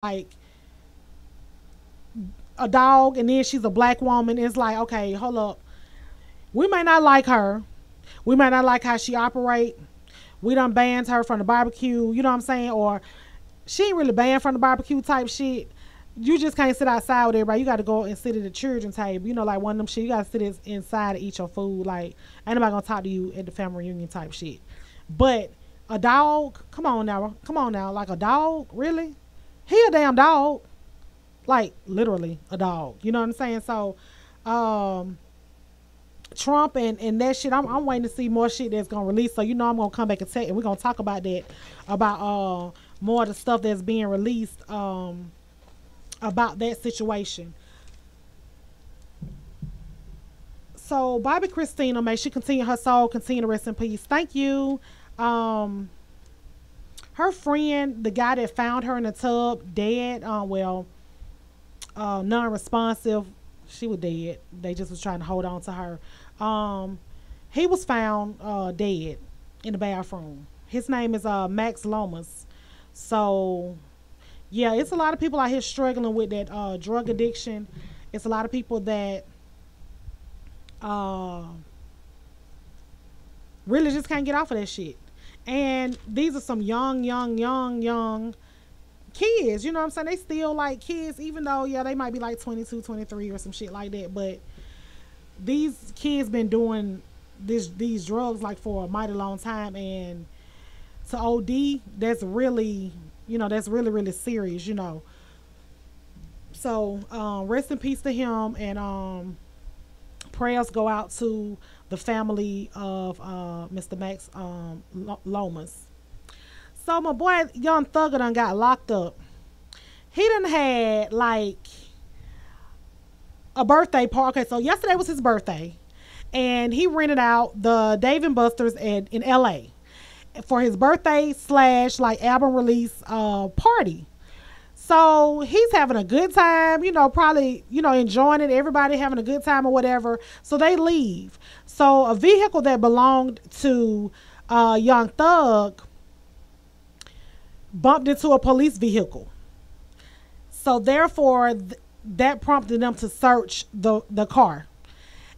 like a dog and then she's a black woman, it's like, okay, hold up. We may not like her. We may not like how she operate. We done banned her from the barbecue, you know what I'm saying? Or she ain't really banned from the barbecue type shit. You just can't sit outside with everybody. You got to go and sit at the children's table. You know, like one of them shit. You got to sit inside and eat your food. Like, ain't nobody going to talk to you at the family reunion type shit. But a dog, come on now. Come on now. Like a dog, really? He a damn dog. Like, literally a dog. You know what I'm saying? So, Trump and that shit, I'm waiting to see more shit that's going to release. So, you know, I'm going to come back and and we're going to talk about that, about more of the stuff that's being released about that situation. So, Bobby Christina, may she continue her soul, continue to rest in peace. Thank you. Her friend, the guy that found her in the tub, dead, non-responsive. She was dead. They just was trying to hold on to her. He was found dead in the bathroom. His name is Max Lomas. So, yeah, it's a lot of people out here struggling with that drug addiction. It's a lot of people that really just can't get off of that shit. And these are some young kids, you know what I'm saying? They still like kids, even though, yeah, they might be like 22, 23 or some shit like that. But these kids been doing these drugs like for a mighty long time. And to OD, that's really, you know, that's really, really serious, you know. So, rest in peace to him. And prayers go out to the family of Mr. Max Lomas. So my boy Young Thugger done got locked up. He done had like a birthday party. Okay, so yesterday was his birthday, and he rented out the Dave and Buster's in LA for his birthday / like album release party. So he's having a good time, you know, probably, you know, enjoying it. Everybody having a good time or whatever. So they leave. So a vehicle that belonged to Young Thug bumped into a police vehicle. So therefore, that prompted them to search the car.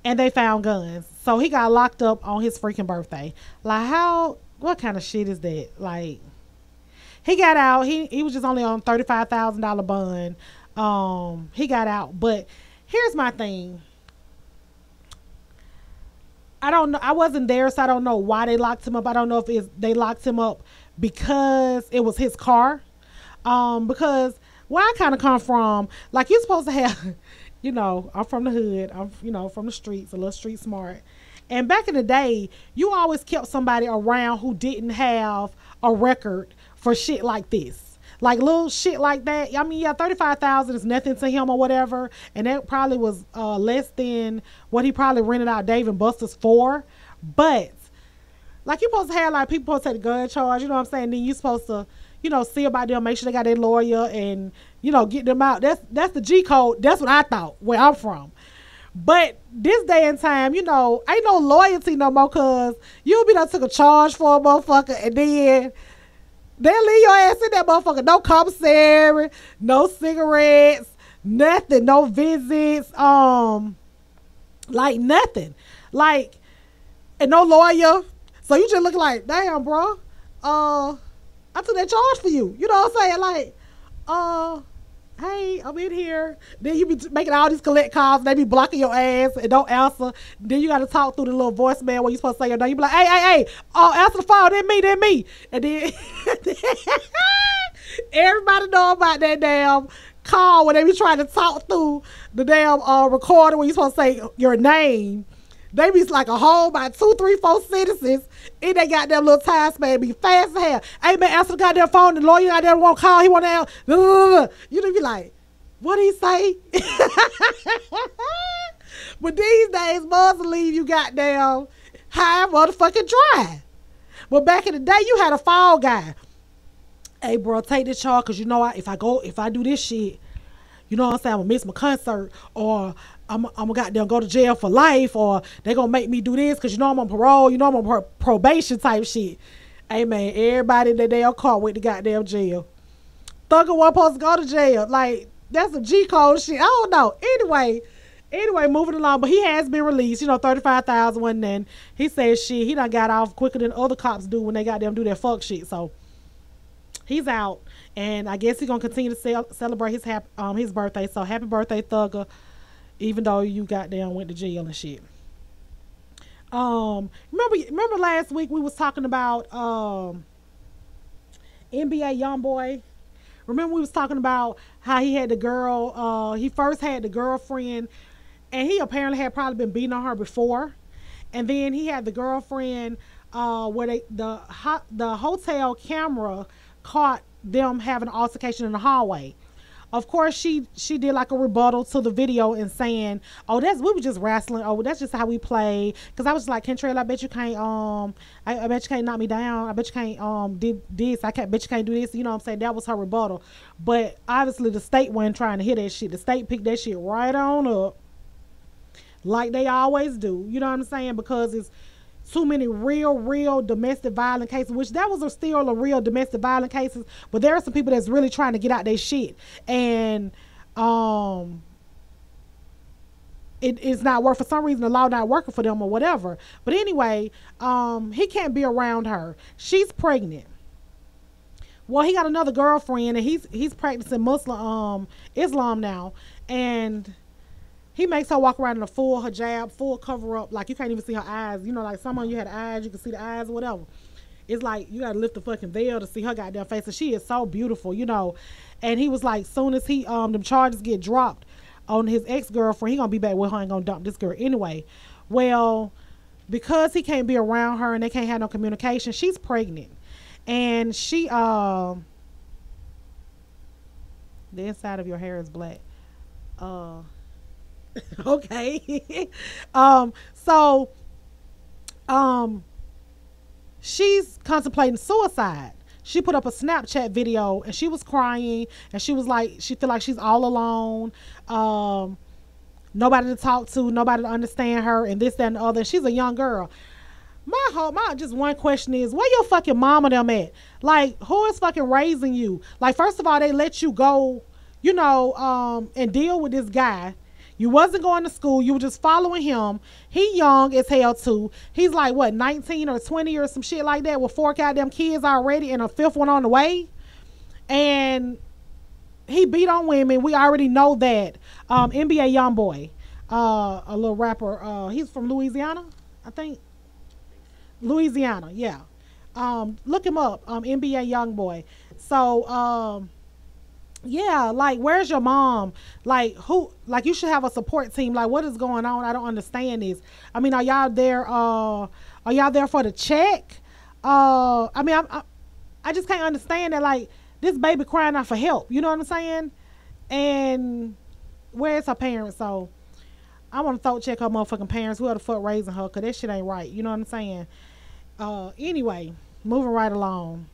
And they found guns. So he got locked up on his freaking birthday. Like, what kind of shit is that? Like, he got out. He was just only on $35,000 bond. He got out. But here's my thing. I don't know. I wasn't there, so I don't know why they locked him up. I don't know if they locked him up because it was his car. Because where I kind of come from, like, you're supposed to have, you know, I'm from the hood. I'm, you know, from the streets, a little street smart. And back in the day, you always kept somebody around who didn't have a record for shit like this. Like little shit like that. I mean, yeah, $35,000 is nothing to him or whatever. And that probably was less than what he probably rented out Dave and Buster's for. But like, you're supposed to have, like, people supposed to take the gun charge, you know what I'm saying? Then you're supposed to, you know, see about them, make sure they got their lawyer and, you know, get them out. That's the G code. That's what I thought where I'm from. But this day and time, you know, ain't no loyalty no more, cause you'll be done took a charge for a motherfucker and then they'll leave your ass in that motherfucker. No commissary, no cigarettes, nothing, no visits, like nothing. Like, and no lawyer. So you just look like, damn, bro. I took that charge for you. You know what I'm saying? Like, hey, I'm in here. Then you be making all these collect calls. They be blocking your ass and don't answer. Then you got to talk through the little voicemail where you supposed to say your name. You be like, hey, answer the phone. Then me. And then everybody know about that damn call when they be trying to talk through the damn recorder when you supposed to say your name. They be like a whole about 2, 3, 4 sentences in they goddamn little time span. Be fast as hell. Hey man, answer the goddamn phone. The lawyer goddamn won't call. He want to. You know, be like, what he say? But these days, Muslim leave you goddamn high motherfucking dry. But back in the day, you had a fall guy. Hey bro, take this charge, cause you know if I do this shit, you know what I'm saying, I'm gonna miss my concert, or I'm gonna goddamn go to jail for life, or they gonna make me do this because you know I'm on parole, you know I'm on probation type shit. Hey man, everybody that they caught with the goddamn jail. Thugger wasn't supposed to go to jail. Like, that's a G code shit. I don't know. Anyway, moving along, but he has been released. 35,000 wasn't then. He says shit. He done got off quicker than other cops do when they got them do their fuck shit. So he's out, and I guess he's gonna continue to celebrate his birthday. So happy birthday, Thugger! Even though you goddamn went to jail and shit. Remember last week we was talking about NBA YoungBoy. Remember we was talking about how he had the girl. He first had the girlfriend. And he apparently had probably been beating on her before. And then he had the girlfriend where the hotel camera caught them having an altercation in the hallway. Of course, she did like a rebuttal to the video and saying, "Oh, we were just wrestling. Oh, that's just how we play." Because I was like, "Kentrell, I bet you can't I bet you can't knock me down. I bet you can't did this. Bet you can't do this." You know what I'm saying? That was her rebuttal. But obviously the state wasn't trying to hear that shit. The state picked that shit right on up. Like they always do, you know what I'm saying? Because it's too many real domestic violence cases, which that was still a real domestic violence cases, but there are some people that's really trying to get out their shit, and it's not working. For some reason the law not working for them or whatever. But anyway, he can't be around her. She's pregnant. Well, he got another girlfriend, and he's practicing Muslim Islam now, and he makes her walk around in a full hijab, full cover up, like you can't even see her eyes. Like some of you had eyes, you can see the eyes or whatever. It's like you gotta lift the fucking veil to see her goddamn face, and she is so beautiful, And he was like, soon as them charges get dropped on his ex-girlfriend, he gonna be back with her and gonna dump this girl anyway. Well, because he can't be around her and they can't have no communication, she's pregnant, and she the inside of your hair is black. Okay. So she's contemplating suicide. She put up a Snapchat video and she was crying, and she was like, she feel like she's all alone, nobody to talk to, nobody to understand her, and this, that, and the other. And she's a young girl. My just one question is, where your fucking mama them at? Like, who is fucking raising you? Like, first of all, they let you go, and deal with this guy. You wasn't going to school. You were just following him. He young as hell too. He's like, what, 19 or 20 or some shit like that, with 4 goddamn kids already and a 5th one on the way. And he beat on women. We already know that. NBA YoungBoy, a little rapper. He's from Louisiana, I think. Louisiana, yeah. Look him up. NBA YoungBoy. So, yeah, like, where's your mom? Like, who? Like, you should have a support team. Like, what is going on? I don't understand this. I mean, are y'all there? Are y'all there for the check? I mean, I just can't understand that. Like, this baby crying out for help. You know what I'm saying? And where's her parents? So I want to throat check her motherfucking parents. Who the fuck raising her? Cause that shit ain't right. You know what I'm saying? Anyway, moving right along.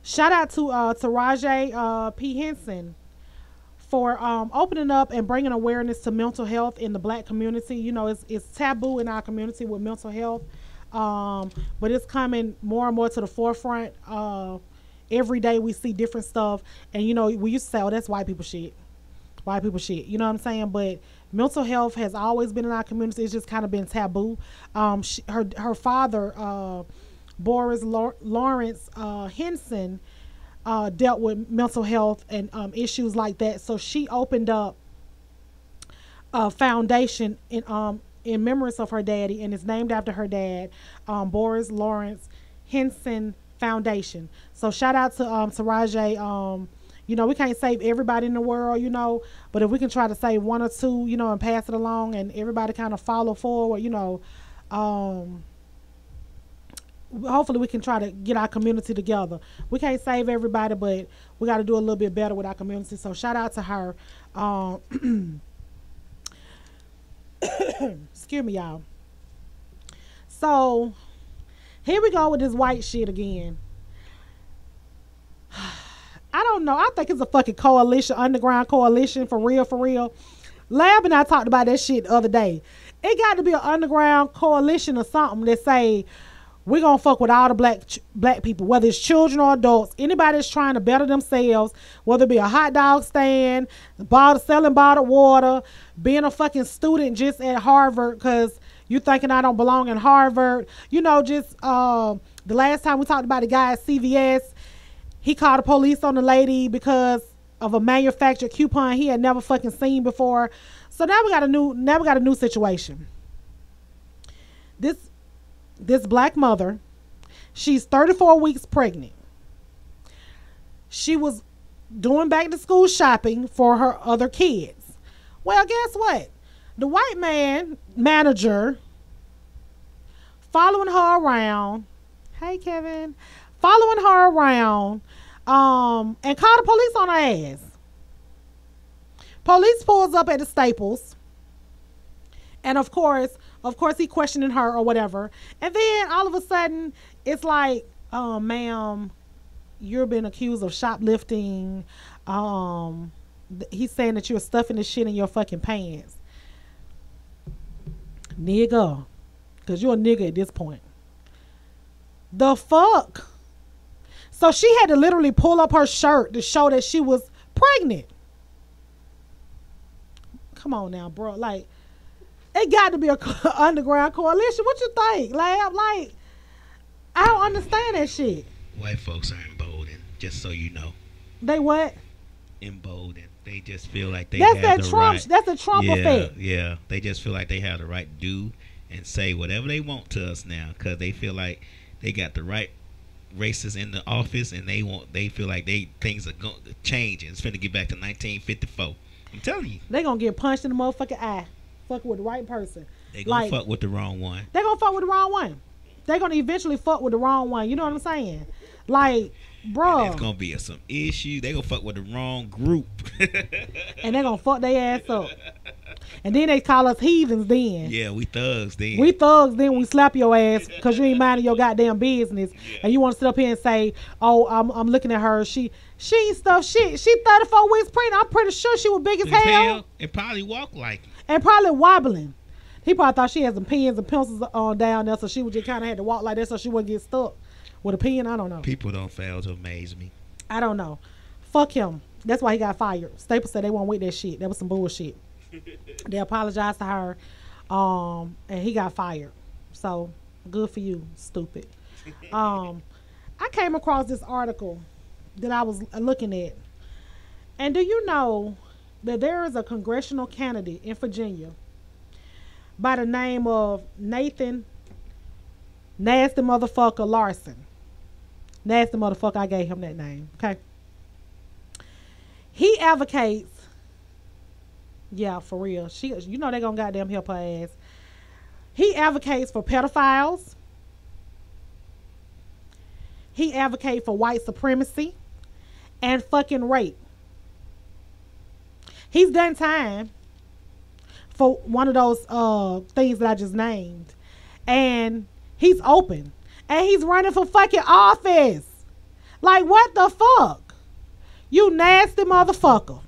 Shout out to Taraji P. Henson for opening up and bringing awareness to mental health in the black community. It's taboo in our community with mental health, but it's coming more and more to the forefront. Every day we see different stuff, and we used to say, "Oh, that's white people shit." White people shit. You know what I'm saying? But mental health has always been in our community. It's just kind of been taboo. Her father, Boris Lawrence Henson, dealt with mental health and issues like that. So she opened up a foundation in remembrance of her daddy, and it's named after her dad, Boris Lawrence Henson Foundation. So shout out to Taraji. We can't save everybody in the world, but if we can try to save one or two, and pass it along, and everybody kind of follow forward, hopefully we can try to get our community together. We can't save everybody, but we got to do a little bit better with our community. So shout out to her. Excuse me, y'all. So here we go with this white shit again. I don't know. I think it's a fucking coalition, underground coalition, for real. Lab and I talked about that shit the other day. It got to be an underground coalition or something that say, we're going to fuck with all the black people, whether it's children or adults, anybody that's trying to better themselves, whether it be a hot dog stand, selling bottled water, being a fucking student just at Harvard because you thinking I don't belong in Harvard. You know, just the last time we talked about the guy at CVS, he called the police on the lady because of a manufactured coupon he had never fucking seen before. So now we got a new situation. This black mother, she's 34 weeks pregnant. She was doing back to school shopping for her other kids. Well, guess what? The white manager following her around. Hey, Kevin. Following her around and called the police on her ass. Police pulls up at the Staples. And of course, he questioning her or whatever. And then all of a sudden, it's like, ma'am, you're being accused of shoplifting. He's saying that you're stuffing the shit in your fucking pants. Nigga. Because you're a nigga at this point. The fuck? So she had to literally pull up her shirt to show that she was pregnant. Come on now, bro. Like, it got to be a underground coalition. What you think? Like, I don't understand that shit. White folks are emboldened, just so you know. They what? Emboldened. They just feel like they have the right. That's the Trump effect. Yeah. They just feel like they have the right to do and say whatever they want to us now because they feel like they got the right races in the office and they feel like things are going to change and it's finna get back to 1954. I'm telling you. They gonna get punched in the motherfucking eye. Fuck with the right person. They gonna fuck with the wrong one. They gonna fuck with the wrong one. They gonna eventually fuck with the wrong one. You know what I'm saying? Like, bro. It's gonna be some issue. They gonna fuck with the wrong group. And they gonna fuck their ass up. And then they call us heathens then. Yeah, we thugs then. We slap your ass because you ain't minding your goddamn business. Yeah. And you want to sit up here and say, oh, I'm looking at her. She ain't stuff shit. She 34 weeks pregnant. I'm pretty sure she was big as hell. And probably walk like it. And probably wobbling. He probably thought she had some pens and pencils on down there, so she would just kind of had to walk like that so she wouldn't get stuck with a pen. I don't know. People don't fail to amaze me. I don't know. Fuck him. That's why he got fired. Staples said they won't with that shit. That was some bullshit. They apologized to her, and he got fired. So good for you, stupid. I came across this article that I was looking at, and do you know that there is a congressional candidate in Virginia by the name of Nathan Nasty Motherfucker Larson? Nasty Motherfucker, I gave him that name. Okay. He advocates. Yeah, for real. You know they gonna goddamn help her ass. He advocates for pedophiles. He advocates for white supremacy and fucking rape. He's done time for one of those things that I just named. And he's open. And he's running for fucking office. Like, what the fuck? You nasty motherfucker.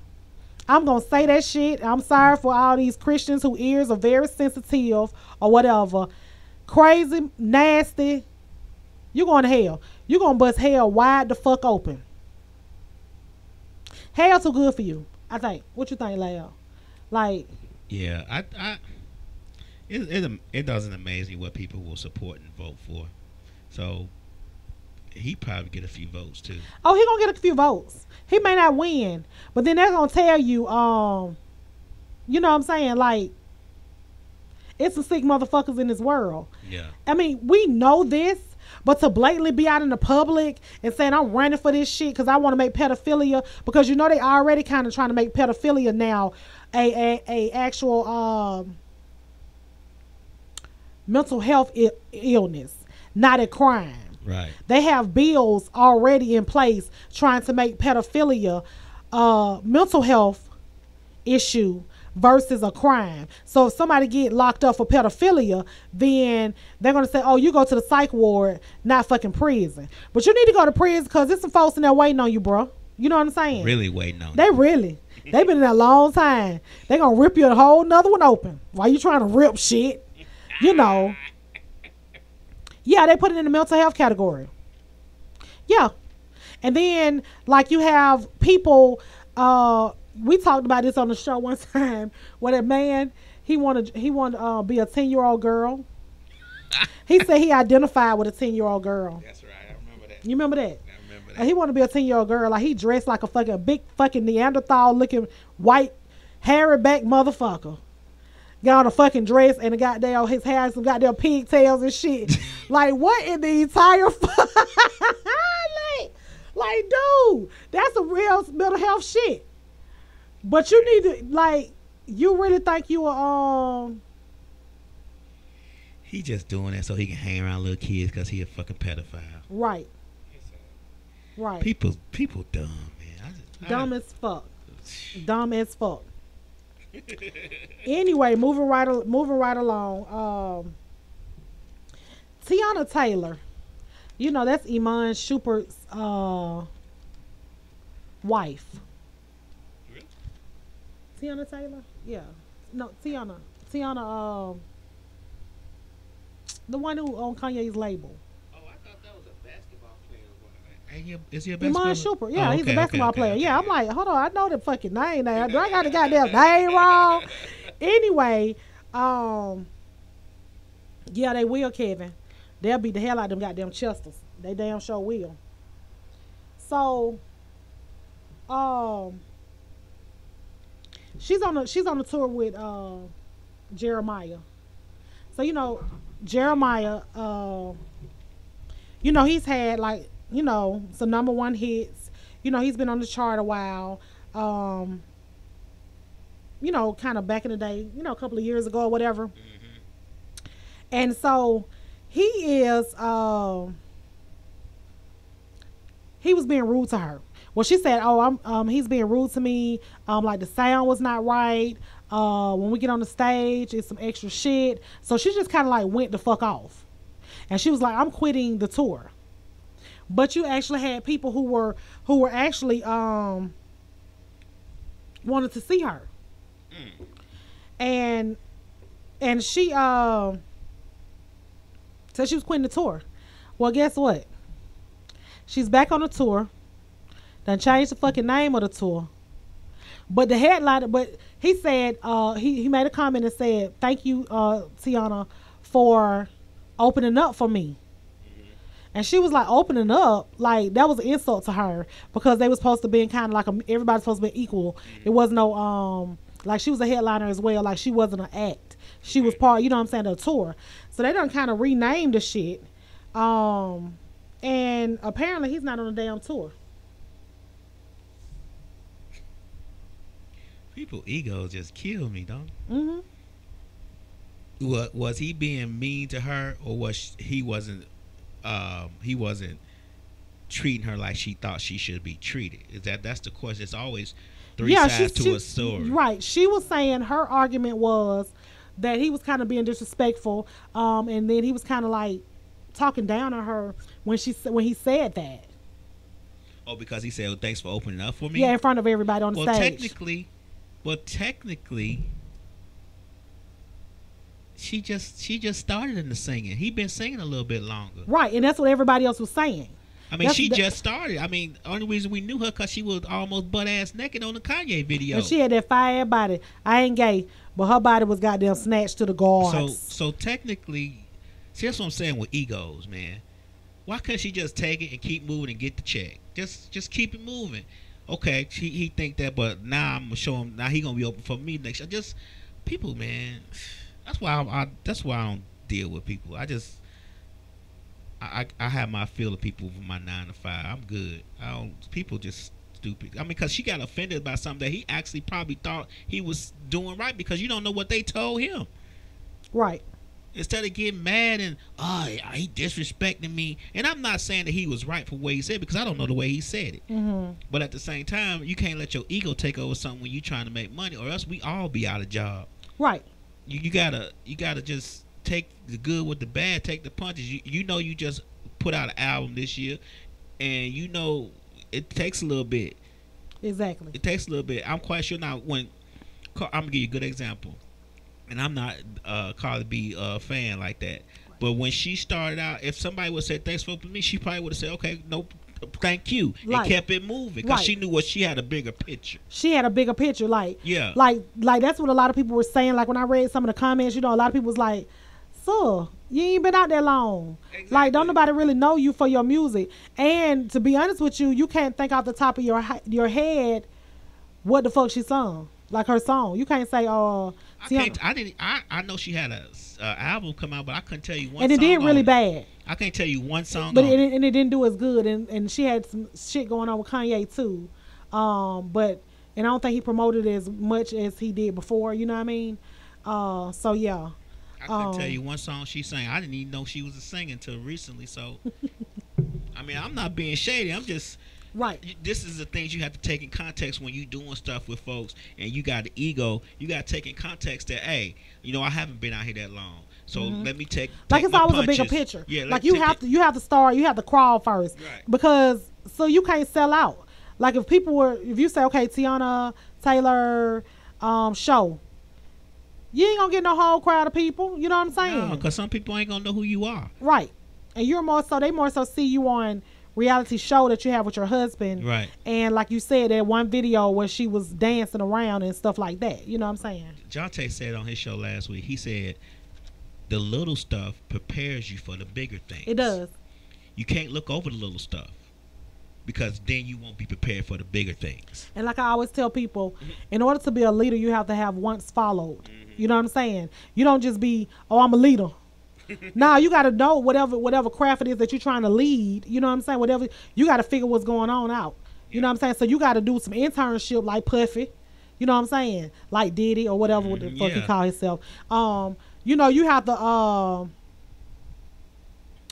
I'm going to say that shit. I'm sorry for all these Christians whose ears are very sensitive or whatever. Crazy, nasty. You're going to hell. You're going to bust hell wide the fuck open. Hell too good for you, I think. What you think, Leo? Like. Yeah, it doesn't amaze me what people will support and vote for. So he probably get a few votes too. Oh, he gonna get a few votes. He may not win, but then they're gonna tell you, you know what I'm saying? Like, it's some sick motherfuckers in this world. Yeah. I mean, we know this, but to blatantly be out in the public and saying I'm running for this shit because I want to make pedophilia, because you know they already kind of trying to make pedophilia now a actual mental health illness, not a crime. Right. They have bills already in place trying to make pedophilia mental health issue versus a crime. So if somebody get locked up for pedophilia, then they're going to say, oh, you go to the psych ward, not fucking prison. But you need to go to prison because there's some folks in there waiting on you, bro. You know what I'm saying? Really waiting on you. They've been in there a long time. They going to rip you a whole nother one open while you trying to rip shit. You know. Yeah, they put it in the mental health category. Yeah. And then like you have people, we talked about this on the show one time where that man, he wanted be a 10-year-old girl. He said he identified with a 10-year-old girl. That's right. I remember that. You remember that? I remember that. He wanted to be a 10-year-old girl. Like he dressed like a fucking big fucking Neanderthal looking white hairy back motherfucker. Got on a fucking dress and a goddamn his hair some goddamn pigtails and shit. Like what in the entire like dude, that's a real mental health shit. But you need to like you really think you are He just doing that so he can hang around little kids because he a fucking pedophile. Right. Right. People dumb, man. Dumb as fuck. Dumb as fuck. Anyway, moving right along. Tiana Taylor, you know that's Iman Schupert's wife. Really? Tiana Taylor, yeah, no Tiana, the one who on Kanye's label. Oh, I thought that was a basketball player. Is he a basketball? Iman Schubert, yeah, oh, he's a basketball player. Yeah, I'm yeah. like, hold on, I know the fucking name now. Do I got the goddamn name wrong? Anyway, yeah, they will, Kevin. They'll beat the hell out of them goddamn Chesters. They damn sure will. So, she's on the tour with Jeremiah. So you know, Jeremiah, you know he's had like some number one hits. You know he's been on the chart a while. You know, kind of back in the day. You know, a couple of years ago or whatever. Mm-hmm. And so he is. He was being rude to her. Well, she said, "Oh, he's being rude to me. Like the sound was not right. When we get on the stage, it's some extra shit." So she just kind of like went the fuck off, and she was like, "I'm quitting the tour." But you actually had people who were actually wanted to see her, and she said she was quitting the tour. Well, guess what? She's back on the tour. Done changed the fucking name of the tour. But the headliner, but he said, he made a comment and said, "Thank you, Tiana, for opening up for me." Mm-hmm. And she was like, opening up? Like, that was an insult to her because they were supposed to be kind of like, everybody's supposed to be equal. Mm-hmm. It was no, like she was a headliner as well. Like she wasn't an act. She was part, you know what I'm saying, of the tour. So they done kind of renamed the shit. And apparently he's not on the damn tour. People egos just kill me, don't they? Mm-hmm. Was he being mean to her, or was he wasn't treating her like she thought she should be treated? That's the question. It's always three sides to a story. Right. She was saying her argument was that he was kind of being disrespectful, and then he was kind of like talking down on her when he said that. Oh, because he said, "Well, thanks for opening up for me." Yeah, in front of everybody on the stage. Technically, she just started in the singing. He been singing a little bit longer, right? And that's what everybody else was saying. I mean, she just started. I mean, only reason we knew her because she was almost butt ass naked on the Kanye video. And she had that fire body. I ain't gay, but her body was goddamn snatched to the guards. So technically, see, that's what I'm saying with egos, man. Why couldn't she just take it and keep moving and get the check? Just keep it moving. Okay, he think that, but now I'm gonna show him. Now he gonna be open for me next year. Just people, man. That's why I don't deal with people. I have my fill of people for my 9 to 5. I'm good. People just stupid. I mean, because she got offended by something that he actually probably thought he was doing right because you don't know what they told him. Right. Instead of getting mad and, he disrespecting me. And I'm not saying that he was right for what he said because I don't know the way he said it. Mm-hmm. But at the same time, you can't let your ego take over something when you're trying to make money or else we all be out of job. Right. You gotta just take the good with the bad, take the punches. You know you just put out an album this year and you know it takes a little bit. Exactly. It takes a little bit. I'm quite sure now I'm gonna give you a good example. And I'm not Cardi B fan like that. But when she started out, if somebody would say thanks for me, she probably would have said, okay, no, thank you, and kept it moving because she knew what she had a bigger picture. She had a bigger picture, like that's what a lot of people were saying. Like when I read some of the comments, a lot of people was like, "So you ain't been out there long. Exactly. Like don't nobody really know you for your music." And to be honest with you, you can't think off the top of your head what the fuck she sung, like her song. You can't say, I know she had a album come out, but I couldn't tell you one. And it did really bad. I can't tell you one song, but it didn't do as good. And she had some shit going on with Kanye too. But I don't think he promoted it as much as he did before. You know what I mean? So yeah. I couldn't tell you one song she sang. I didn't even know she was a singer until recently. So, I mean, I'm not being shady. I'm just. Right. This is the things you have to take in context when you doing stuff with folks and you got the ego. You got to take in context that, hey, I haven't been out here that long. So let me take like it's always punches. A bigger picture. Yeah, like you have to start, you have to crawl first. Right. Because so you can't sell out. Like if you say, okay, Tiana Taylor show, you ain't gonna get no whole crowd of people. You know what I'm saying? No, because some people ain't gonna know who you are. Right. And they more so see you on reality show that you have with your husband, right? And like you said, that one video where she was dancing around and stuff like that. You know what I'm saying? Jonte said on his show last week, he said the little stuff prepares you for the bigger things. It does. You can't look over the little stuff because then you won't be prepared for the bigger things. And like I always tell people, in order to be a leader, you have to have once followed. You know what I'm saying? You don't just be, I'm a leader. Now you got to know whatever craft it is that you're trying to lead. You know what I'm saying? Whatever, you got to figure what's going on out. You know what I'm saying? So you got to do some internship like Puffy. You know what I'm saying? Like Diddy or whatever what the fuck he call himself. You have to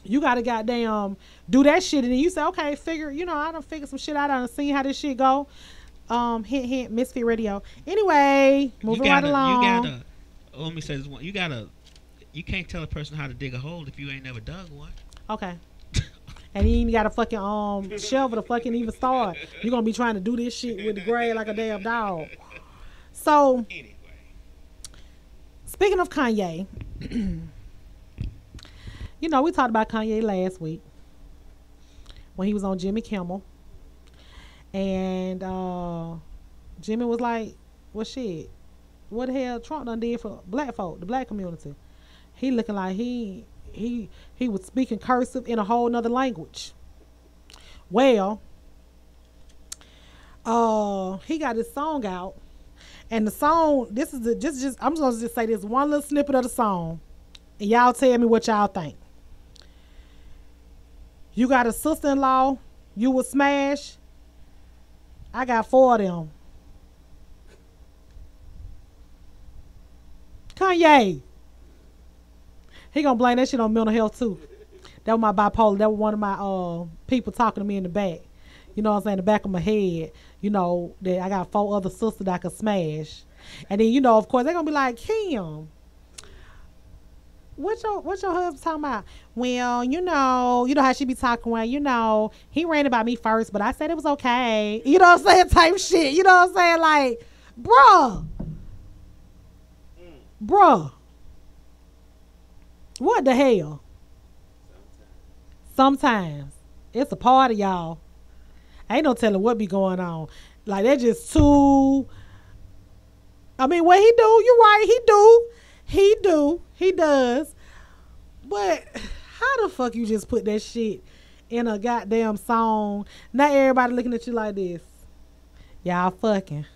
you got to goddamn do that shit, and then you say, okay, I done figure some shit out. I done seen how this shit go. Hint hint, Misfit Radio. Anyway, moving right along. Let me say this one. You can't tell a person how to dig a hole if you ain't never dug one. Okay. And you ain't got a fucking shovel to fucking even start. You're going to be trying to do this shit with the grade like a damn dog. So, anyway. Speaking of Kanye, we talked about Kanye last week when he was on Jimmy Kimmel. And Jimmy was like, well, shit, what the hell Trump done did for black folk, the black community? He looking like he was speaking cursive in a whole nother language. Well, he got his song out, and the song, this is just I'm just gonna just say this one little snippet of the song, and y'all tell me what y'all think. You got a sister-in-law you would smash. I got 4 of them. Kanye. He gonna blame that shit on mental health too. That was my bipolar. That was one of my people talking to me in the back. You know what I'm saying? The back of my head. That I got 4 other sisters that I could smash. And then of course they're gonna be like, Kim, what your husband talking about? Well, you know how she be talking. Well, he ran about me first, but I said it was okay. You know what I'm saying? Type shit. You know what I'm saying? Like, bruh. What the hell? Sometimes. It's a part of y'all. Ain't no telling what be going on. Like, they're just too... I mean, what he do, you're right, he does. But how the fuck you just put that shit in a goddamn song? Not everybody looking at you like this. Y'all fucking.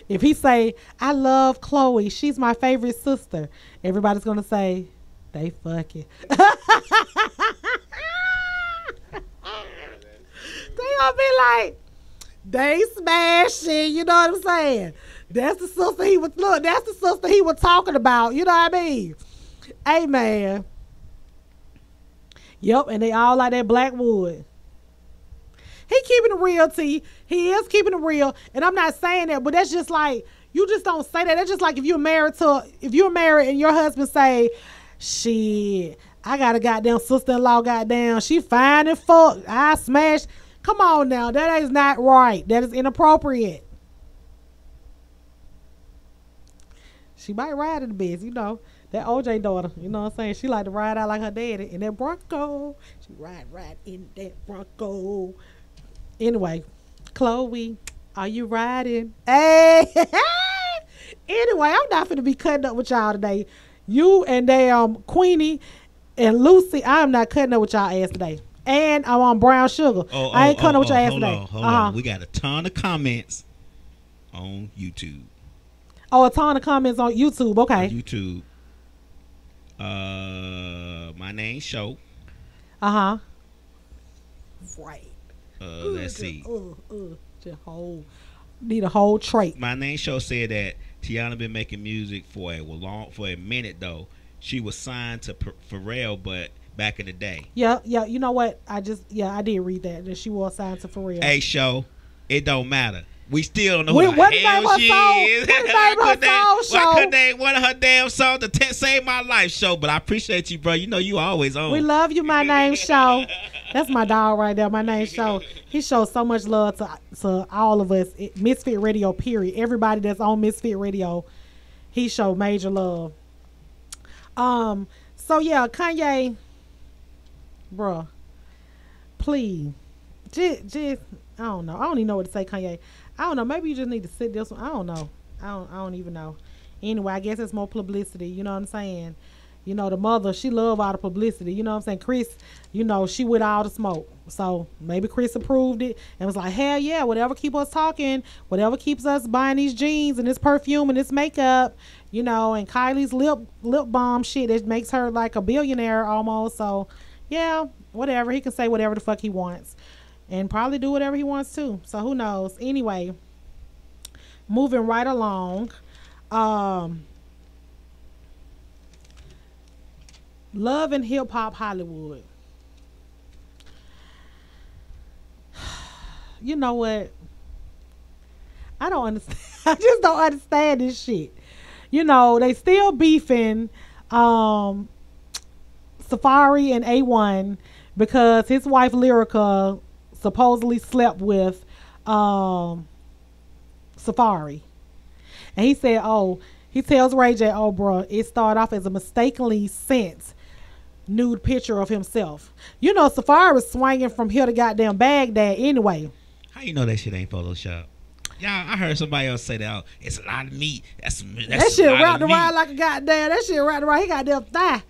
If he say, I love Chloe, she's my favorite sister, everybody's gonna say, they fucking. They gonna be like, they smashing, you know what I'm saying? That's the sister he was talking about, you know what I mean? Hey man. Yep, and they all like that Blackwood. He keeping it real, T. He is keeping it real. And I'm not saying that, but that's just like, you just don't say that. That's just like if you're married and your husband say, shit, I got a goddamn sister-in-law, goddamn, she fine and fuck. I smash. Come on now. That is not right. That is inappropriate. She might ride in the best, That OJ daughter, you know what I'm saying? She like to ride out like her daddy in that Bronco. She ride in that Bronco. Anyway, Chloe, are you riding? Hey! Anyway, I'm not finna be cutting up with y'all today. You and damn Queenie and Lucy, I am not cutting up with y'all ass today. And I'm on brown sugar. I ain't cutting up with your ass today. Hold on. We got a ton of comments on YouTube. Oh, a ton of comments on YouTube. Okay. On YouTube. My name's Show. Right. Let's see. Need a whole trait. My name's Show said that Tiana been making music for a minute though. She was signed to Pharrell, but back in the day. Yeah. You know what? I did read that she was signed to Pharrell. Hey, Show, it don't matter. We still don't know what the hell she is. Why couldn't they one of her damn songs to Save My Life Show? But I appreciate you, bro. You know you always on. We love you, my name Show. That's my dog right there. My name Show. He shows so much love to all of us. Misfit Radio, period. Everybody that's on Misfit Radio, he showed major love. So yeah, Kanye, bruh, please, just I don't know. I don't even know what to say, Kanye. I don't know. Maybe you just need to sit this one. I don't know. I don't even know. Anyway, I guess it's more publicity. You know what I'm saying? You know, the mother, she love all the publicity. You know what I'm saying? Chris, you know, she with all the smoke. So maybe Chris approved it and was like, hell yeah, whatever keep us talking, whatever keeps us buying these jeans and this perfume and this makeup, you know, and Kylie's lip balm shit, it makes her like a billionaire almost. So yeah, whatever. He can say whatever the fuck he wants. And probably do whatever he wants to. So who knows? Anyway, moving right along. Love and Hip Hop Hollywood. You know what? I don't understand. I just don't understand this shit. You know, they still beefing Safari and A1 because his wife Lyrica supposedly slept with Safari. And he said, he tells Ray J, bro, it started off as a mistakenly sent nude picture of himself. You know, Safari was swinging from here to goddamn Baghdad anyway. How you know that shit ain't Photoshop? Yeah, I heard somebody else say that. It's a lot of meat. That's that shit wrapped around like a goddamn. That shit wrapped around. He goddamn thigh.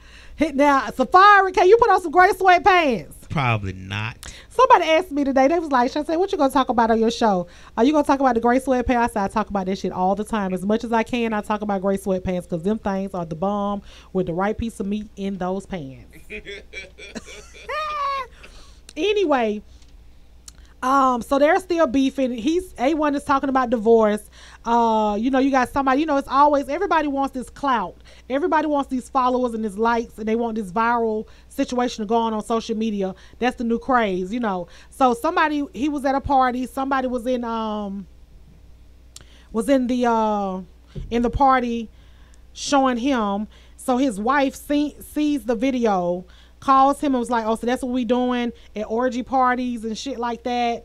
Now, Safari, can you put on some gray sweatpants? Probably not. Somebody asked me today, they was like, Shantae, what you gonna talk about on your show? Are you gonna talk about the gray sweatpants? I said, I talk about that shit all the time. As much as I can, I talk about gray sweatpants because them things are the bomb with the right piece of meat in those pants. Anyway, so they're still beefing. A1 is talking about divorce. You know, you got somebody, you know, it's always, everybody wants this clout. Everybody wants these followers and these likes, and they want this viral situation to go on social media. That's the new craze, you know. So he was at a party. Somebody was in the party showing him. So his wife sees the video, calls him and was like, so that's what we doing at orgy parties and shit like that.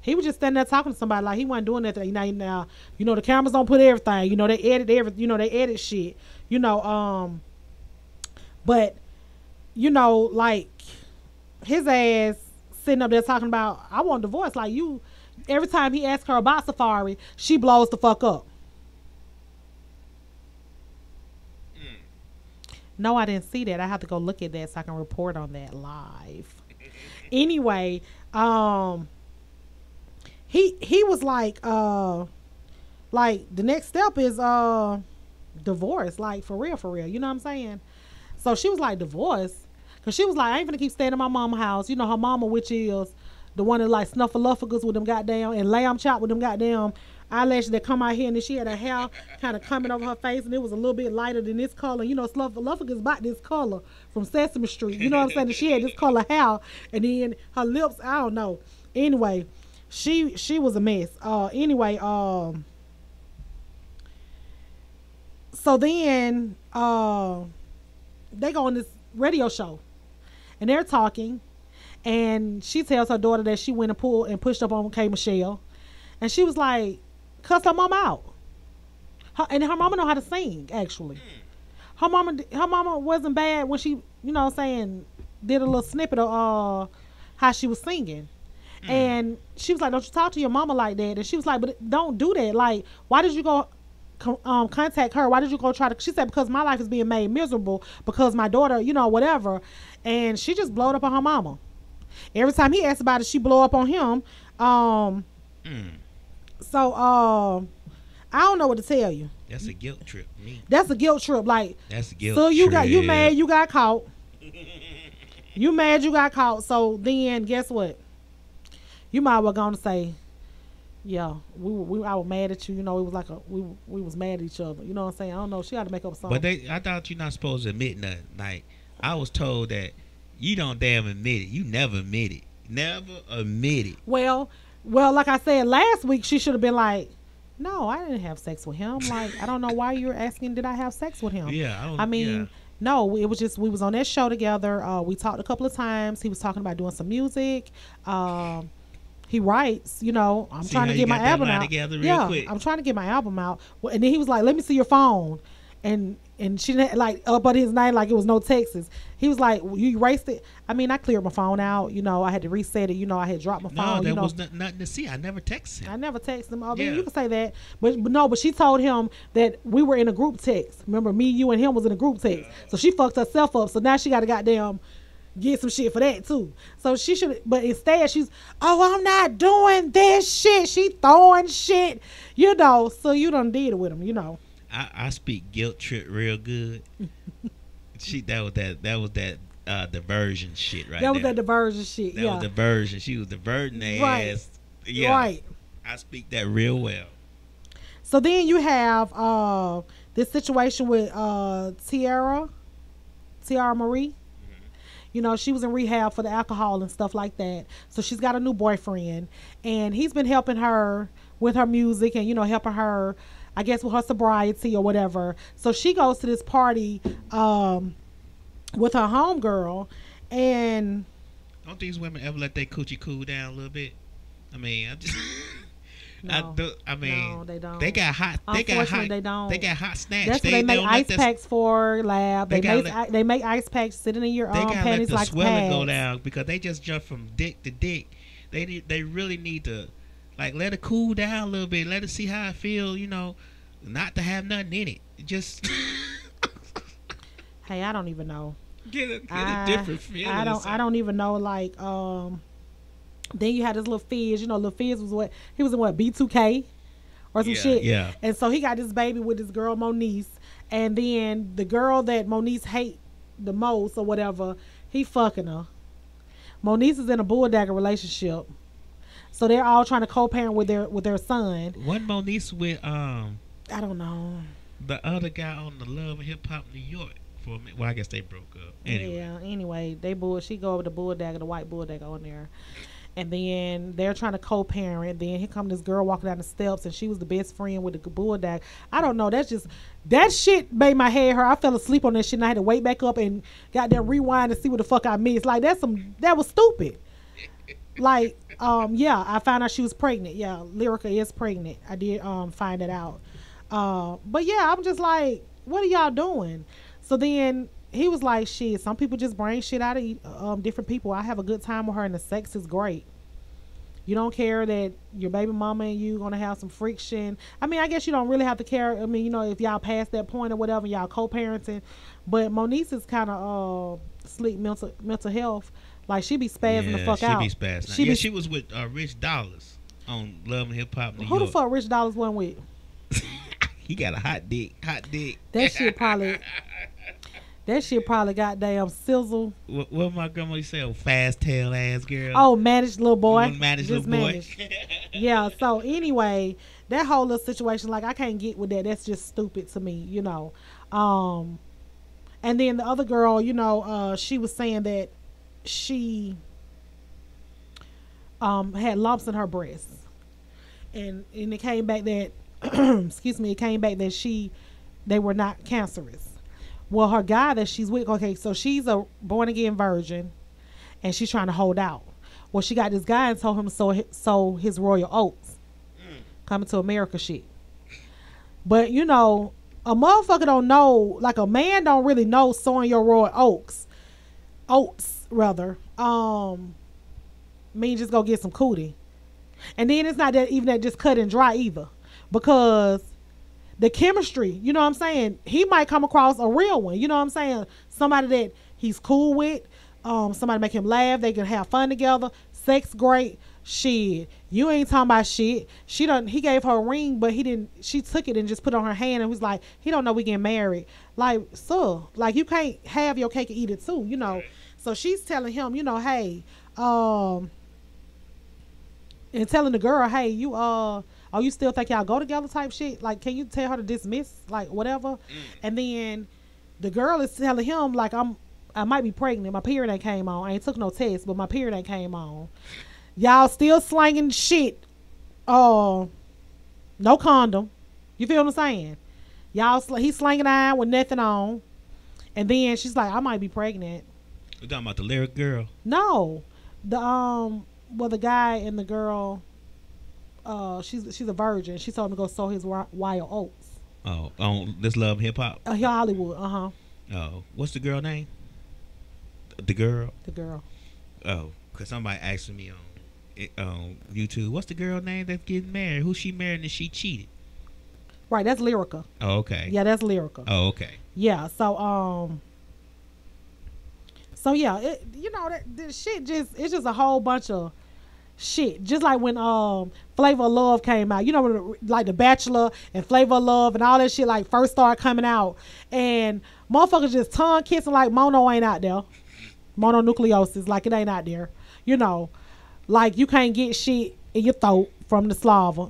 He was just standing there talking to somebody like he wasn't doing that. Now, you know, the cameras don't put everything. You know, they edit everything. You know, they edit shit. You know, but, you know, like, his ass sitting up there talking about, I want divorce. Like, every time he asks her about Safari, she blows the fuck up. No, I didn't see that. I have to go look at that so I can report on that live. Anyway, he was like the next step is divorce, like for real. You know what I'm saying? So she was like, divorce? Because she was like, I ain't gonna keep staying in my mama's house. You know, her mama, which is the one that like snuffleupagus with them goddamn and lamb chop with them goddamn eyelashes that come out here, and then she had her hair kind of coming over her face, and it was a little bit lighter than this color. You know, snuffleupagus bought this color from Sesame Street. You know what I'm saying? And she had this color hair, and then her lips, I don't know. Anyway, she was a mess. Anyway, so then they go on this radio show, and they're talking, and she tells her daughter that she went and pulled and pushed up on K. Michelle, and she was like, cuss her mom out. And her mama know how to sing. Actually, her mama wasn't bad when she, you know, what I'm saying, did a little snippet of how she was singing. And she was like, "Don't you talk to your mama like that?" And she was like, "But don't do that. Like, why did you go contact her? Why did you go try to?" She said, "Because my life is being made miserable because my daughter, you know, whatever." And she just blowed up on her mama. Every time he asked about it, she blow up on him. So I don't know what to tell you. That's a guilt trip. Me. That's a guilt trip. Like, that's a guilt. So you trip. You mad you got caught. You mad you got caught. So then guess what? You might well gonna say, yeah, I was mad at you. You know, it was like we was mad at each other. You know what I'm saying? I don't know. She had to make up a song. But I thought you're not supposed to admit nothing. Like, I was told that you don't damn admit it. You never admit it. Never admit it. Well, like I said last week, she should have been like, no, I didn't have sex with him. Like, I don't know why you're asking, did I have sex with him? Yeah, I mean, no, it was just, we was on that show together. We talked a couple of times. He was talking about doing some music. He writes, you know, I'm trying to get my album out. Quick. I'm trying to get my album out. And then he was like, let me see your phone. And she didn't, like, up on his name like it was no Texas. He was like, you erased it. I mean, I cleared my phone out. You know, I had to reset it. You know, I had dropped my phone. No, there was nothing to see. I never texted him. I never texted him. I mean, you can say that. But she told him that we were in a group text. Remember, me, you, and him was in a group text. So she fucked herself up. So now she got to goddamn get some shit for that too. So she should, but instead she's, oh, I'm not doing this shit. She throwing shit, you know. So you done did it with him, you know. I speak guilt trip real good. That was that diversion shit right there. That was that diversion shit. That was diversion. She was diverting their ass. Yeah. Right. I speak that real well. So then you have this situation with Tiara Marie. You know, she was in rehab for the alcohol and stuff like that. So she's got a new boyfriend, and he's been helping her with her music and, you know, helping her, I guess, with her sobriety or whatever. So she goes to this party with her homegirl, and don't these women ever let their coochie cool down a little bit? I mean, no, they don't. They got hot. They got hot snatch. That's what they make ice packs for, lab. They make ice packs sitting in your panties like pads. They gotta let the swelling go down because they just jump from dick to dick. They really need to, like, let it cool down a little bit. Let it see how it feel. You know, not to have nothing in it. Just hey, I don't even know. Get a different feeling. I don't even know. Like, then you had this little Fizz. You know, little Fizz was he was in B2K or some shit. Yeah. And so he got this baby with this girl Moniece, and then the girl that Moniece hate the most or whatever, he fucking her. Moniece is in a bulldagger relationship, so they're all trying to co-parent with their son. Wasn't Moniece with I don't know, the other guy on the Love and Hip Hop New York for a minute? Well, I guess they broke up. Anyway. Yeah. Anyway, she go over the bulldagger, the white bulldagger on there. And then they're trying to co-parent. Then here come this girl walking down the steps, and she was the best friend with the bulldog. I don't know. That shit made my head hurt. I fell asleep on that shit, and I had to wake back up and goddamn rewind and see what the fuck I missed. Like, that was stupid. Like, yeah, I found out she was pregnant. Yeah, Lyrica is pregnant. I did find it out. But yeah, I'm just like, what are y'all doing? So then he was like, shit, some people just bring shit out of different people. I have a good time with her, and the sex is great. You don't care that your baby mama and you gonna have some friction. I mean, I guess you don't really have to care. I mean, you know, if y'all past that point or whatever, y'all co-parenting. But Moniece is kind of sleep mental health. Like, she be spazzing the fuck out. She be spazzing. She was with Rich Dollars on Love and Hip Hop New York. Who the fuck Rich Dollars went with? He got a hot dick. That shit probably goddamn sizzle. What my grandma used to say? Fast tail ass girl. Oh, managed little boy. Managed little boy. Yeah. So anyway, that whole little situation, like, I can't get with that. That's just stupid to me, you know. And then the other girl, you know, she was saying that she had lumps in her breasts, and it came back that excuse me, it came back that they were not cancerous. Well, her guy that she's with, okay, so she's a born-again virgin, and she's trying to hold out. Well, she got this guy and told him to sow his royal oats. Coming to America shit. But you know, a motherfucker don't know, like a man don't really know sowing your raw oats rather. Mean just go get some cootie. And then it's not that even that just cut and dry either. Because the chemistry, you know what I'm saying? He might come across a real one, you know what I'm saying? Somebody that he's cool with, somebody make him laugh, they can have fun together, sex great. Shit, you ain't talking about shit. He gave her a ring, but she took it and just put it on her hand and was like, he don't know we getting married. Like, so, like you can't have your cake and eat it too, you know. So she's telling him, you know, hey, and telling the girl, hey, you you still think y'all go together type shit? Like, can you tell her to dismiss, like, whatever? And then the girl is telling him, like, I might be pregnant. My period ain't came on. I ain't took no test, but my period ain't came on. Y'all still slanging shit. No condom. You feel what I'm saying? He's slanging iron with nothing on. And then she's like, I might be pregnant. You talking about the lyric girl? No. The guy and the girl, she's a virgin. She told him to go sow his wild oats. Oh, on This Love Hip Hop? Hollywood, Oh, what's the girl name? The girl? The girl. Oh, because somebody asked me on YouTube, what's the girl name that's getting married? Who she married and she cheated? Right, that's Lyrica. Oh, okay. Yeah, that's Lyrica. Oh, okay. Yeah, so yeah, you know, this shit it's just a whole bunch of shit. Just like when Flavor of Love came out, you know, when, like The Bachelor and Flavor of Love and all that shit like first started coming out, and motherfuckers just tongue kissing like mono ain't out there, mononucleosis, like it ain't out there, you know, like you can't get shit in your throat from the saliva.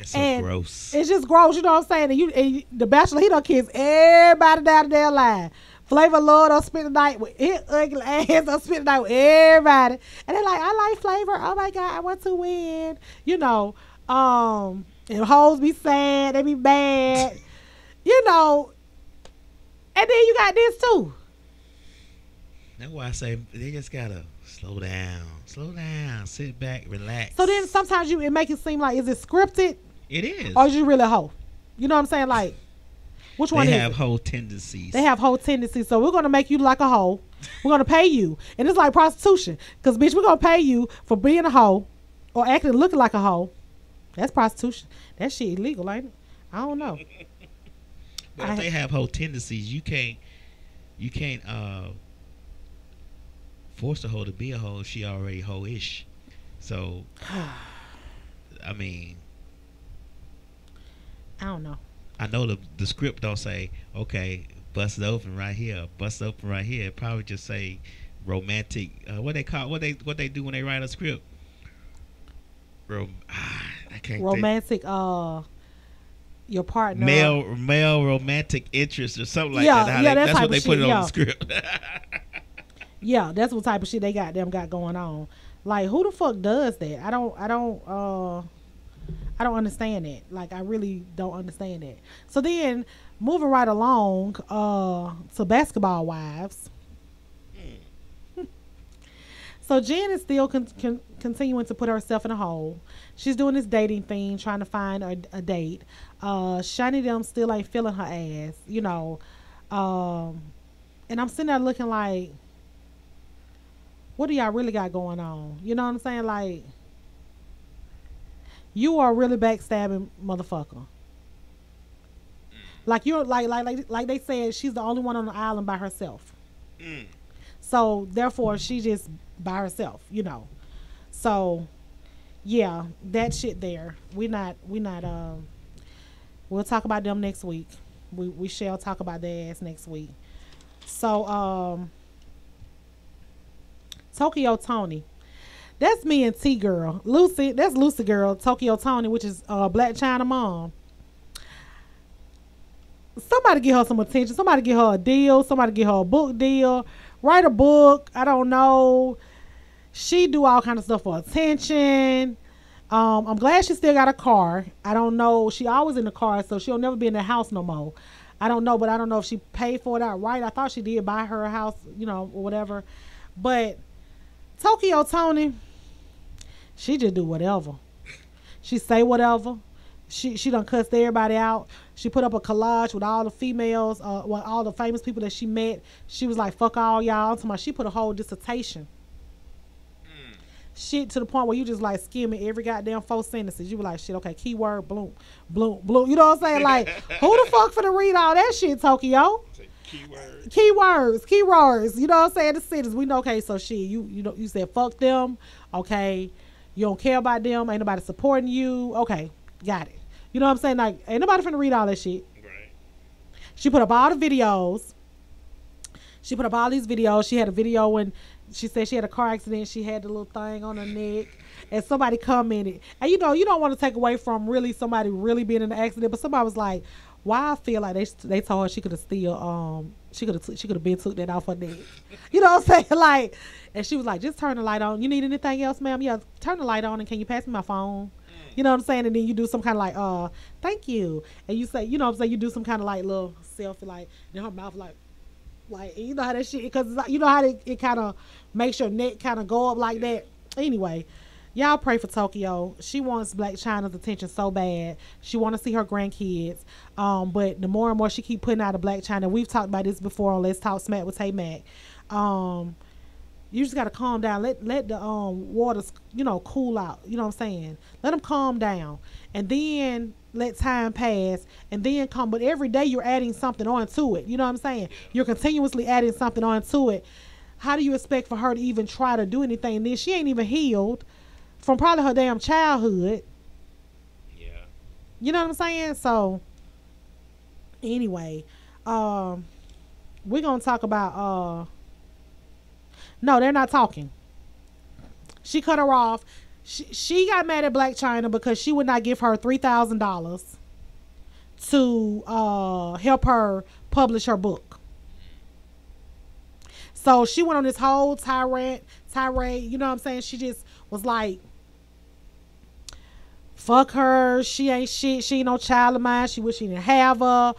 It's so gross. It's just gross, you know what I'm saying? And The Bachelor, he done kiss everybody down the damn line. Flavor Lord don't spend the night with it ugly ass, don't spend the night with everybody. And they're like, I like Flavor. Oh my God, I want to win. You know, and hoes be sad, they be mad. You know. And then you got this too. That's why I say they just gotta slow down, sit back, relax. So then sometimes it make it seem like, is it scripted? It is. Or is you really a hoe? You know what I'm saying? Like, which one is it? They have hoe tendencies. They have hoe tendencies. So we're going to make you like a hoe. We're going to pay you. And it's like prostitution. Because, bitch, we're going to pay you for being a hoe or acting and looking like a hoe. That's prostitution. That shit illegal, ain't it? I don't know. But if they have hoe tendencies, you can't force a hoe to be a hoe if she already hoe-ish. So, I mean, I don't know. I know the script don't say, okay, bust it open right here. It probably just say romantic. What they do when they write a script? I can't romantic. Your partner. Male romantic interest or something like that. That's what they put it on the script. Yeah, that's what type of shit they got going on. Like, who the fuck does that? I don't understand that. Like, I really don't understand that. So then, moving right along to Basketball Wives. So Jen is still continuing to put herself in a hole. She's doing this dating thing, trying to find a date. Shiny them still ain't feeling her ass, you know. And I'm sitting there looking like, what do y'all really got going on? You know what I'm saying? Like, you are really backstabbing motherfucker. Like you're like they said, she's the only one on the island by herself. So therefore she just by herself, you know. So yeah, that shit there. We'll talk about them next week. We shall talk about their ass next week. So Tokyo Tony. That's me and T girl. Lucy, that's Lucy girl, Tokyo Tony, which is Black China mom. Somebody give her some attention. Somebody give her a deal. Somebody give her a book deal. Write a book. I don't know. She do all kind of stuff for attention. I'm glad she still got a car. I don't know. She always in the car, so she'll never be in the house no more. I don't know, but I don't know if she paid for it outright. I thought she did buy her a house, you know, or whatever. But Tokyo Tony, she just do whatever. She say whatever. She done cussed everybody out. She put up a collage with all the females, with all the famous people that she met. She was like, fuck all y'all. She put a whole dissertation. Shit to the point where you just like skimming every goddamn 4 sentences. You be like, shit, okay, keyword, bloom, bloom, bloom. You know what I'm saying? Like, who the fuck finna read all that shit, Tokyo? Keywords. You know what I'm saying? The cities. We know, okay, so shit, you said fuck them. Okay. You don't care about them. Ain't nobody supporting you. Okay. Got it. You know what I'm saying? Like, ain't nobody finna read all that shit. Right. She put up all the videos. She put up all these videos. She had a video when she said she had a car accident. She had the little thing on her neck. And somebody commented. And you know, you don't want to take away from really somebody really being in an accident. But somebody was like, why I feel like they told her she could have still, she could have been took that off her neck. You know what I'm saying? Like, and she was like, just turn the light on. You need anything else, ma'am? Yeah, turn the light on and can you pass me my phone? You know what I'm saying? And then you do some kind of like, thank you. And you say, you know what I'm saying? You do some kind of like little selfie, like, in her mouth, like, you know how that shit, because you know how it kind of makes your neck kind of go up like that. Anyway, y'all pray for Tokyo. She wants Black China's attention so bad. She want to see her grandkids. But the more and more she keep putting out of Black China, we've talked about this before on Let's Talk Smack with TayMack. You just got to calm down. Let the waters, you know, cool out. You know what I'm saying? Let them calm down. And then let time pass. And then come. But every day you're adding something onto it. You know what I'm saying? You're continuously adding something onto it. How do you expect for her to even try to do anything? And then she ain't even healed from probably her damn childhood. Yeah. You know what I'm saying? So, anyway, we're going to talk about... No, they're not talking. She cut her off. She got mad at Black China because she would not give her $3,000 to help her publish her book. So she went on this whole tirade. You know what I'm saying? She just was like, fuck her. She ain't shit. She ain't no child of mine. She wish she didn't have her.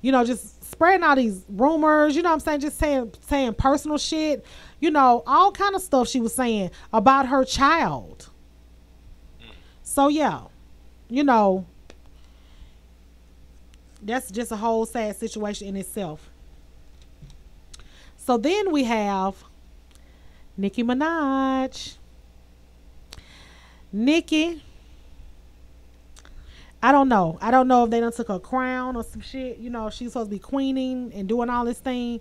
You know, just spreading all these rumors, you know what I'm saying? Just saying personal shit, you know, all kind of stuff she was saying about her child. So, yeah, you know, that's just a whole sad situation in itself. So then we have Nicki Minaj. Nicki, I don't know. I don't know if they done took her crown or some shit. You know, she's supposed to be queening and doing all this thing.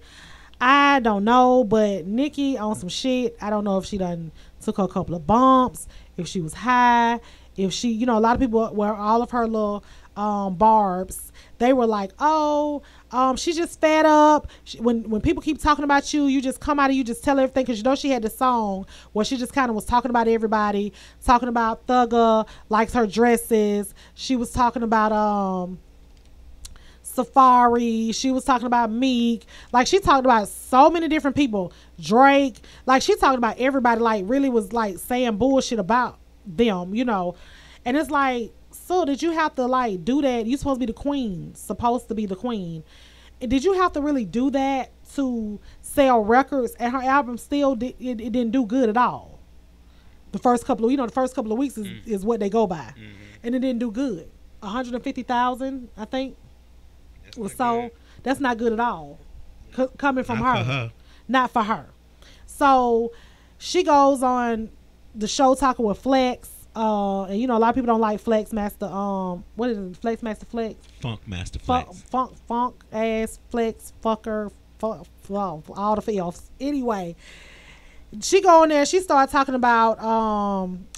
I don't know, but Nicki on some shit. I don't know if she done took her a couple of bumps, if she was high, if she, you know, a lot of people were all of her little barbs. They were like, oh, she's just fed up. When people keep talking about you, you just come out and you just tell everything. Because you know she had the song where she just kind of was talking about everybody, talking about Thugger likes her dresses. She was talking about Safari. She was talking about Meek. Like, she talked about so many different people. Drake. Like, she talked about everybody. Like, really was like saying bullshit about them, you know. And it's like, so did you have to like do that? You supposed to be the queen, supposed to be the queen. And did you have to really do that to sell records? And her album still it didn't do good at all. The first couple of weeks is what they go by, and it didn't do good. 150,000, I think, was sold. That's not good at all. Coming from her, not for her. So she goes on the show talking with Flex. And you know, a lot of people don't like Flex Master. What is it? Flex Master Flex? Funk Master Flex. Funk ass Flex fucker. All the filths. Anyway, she go in there. She started talking about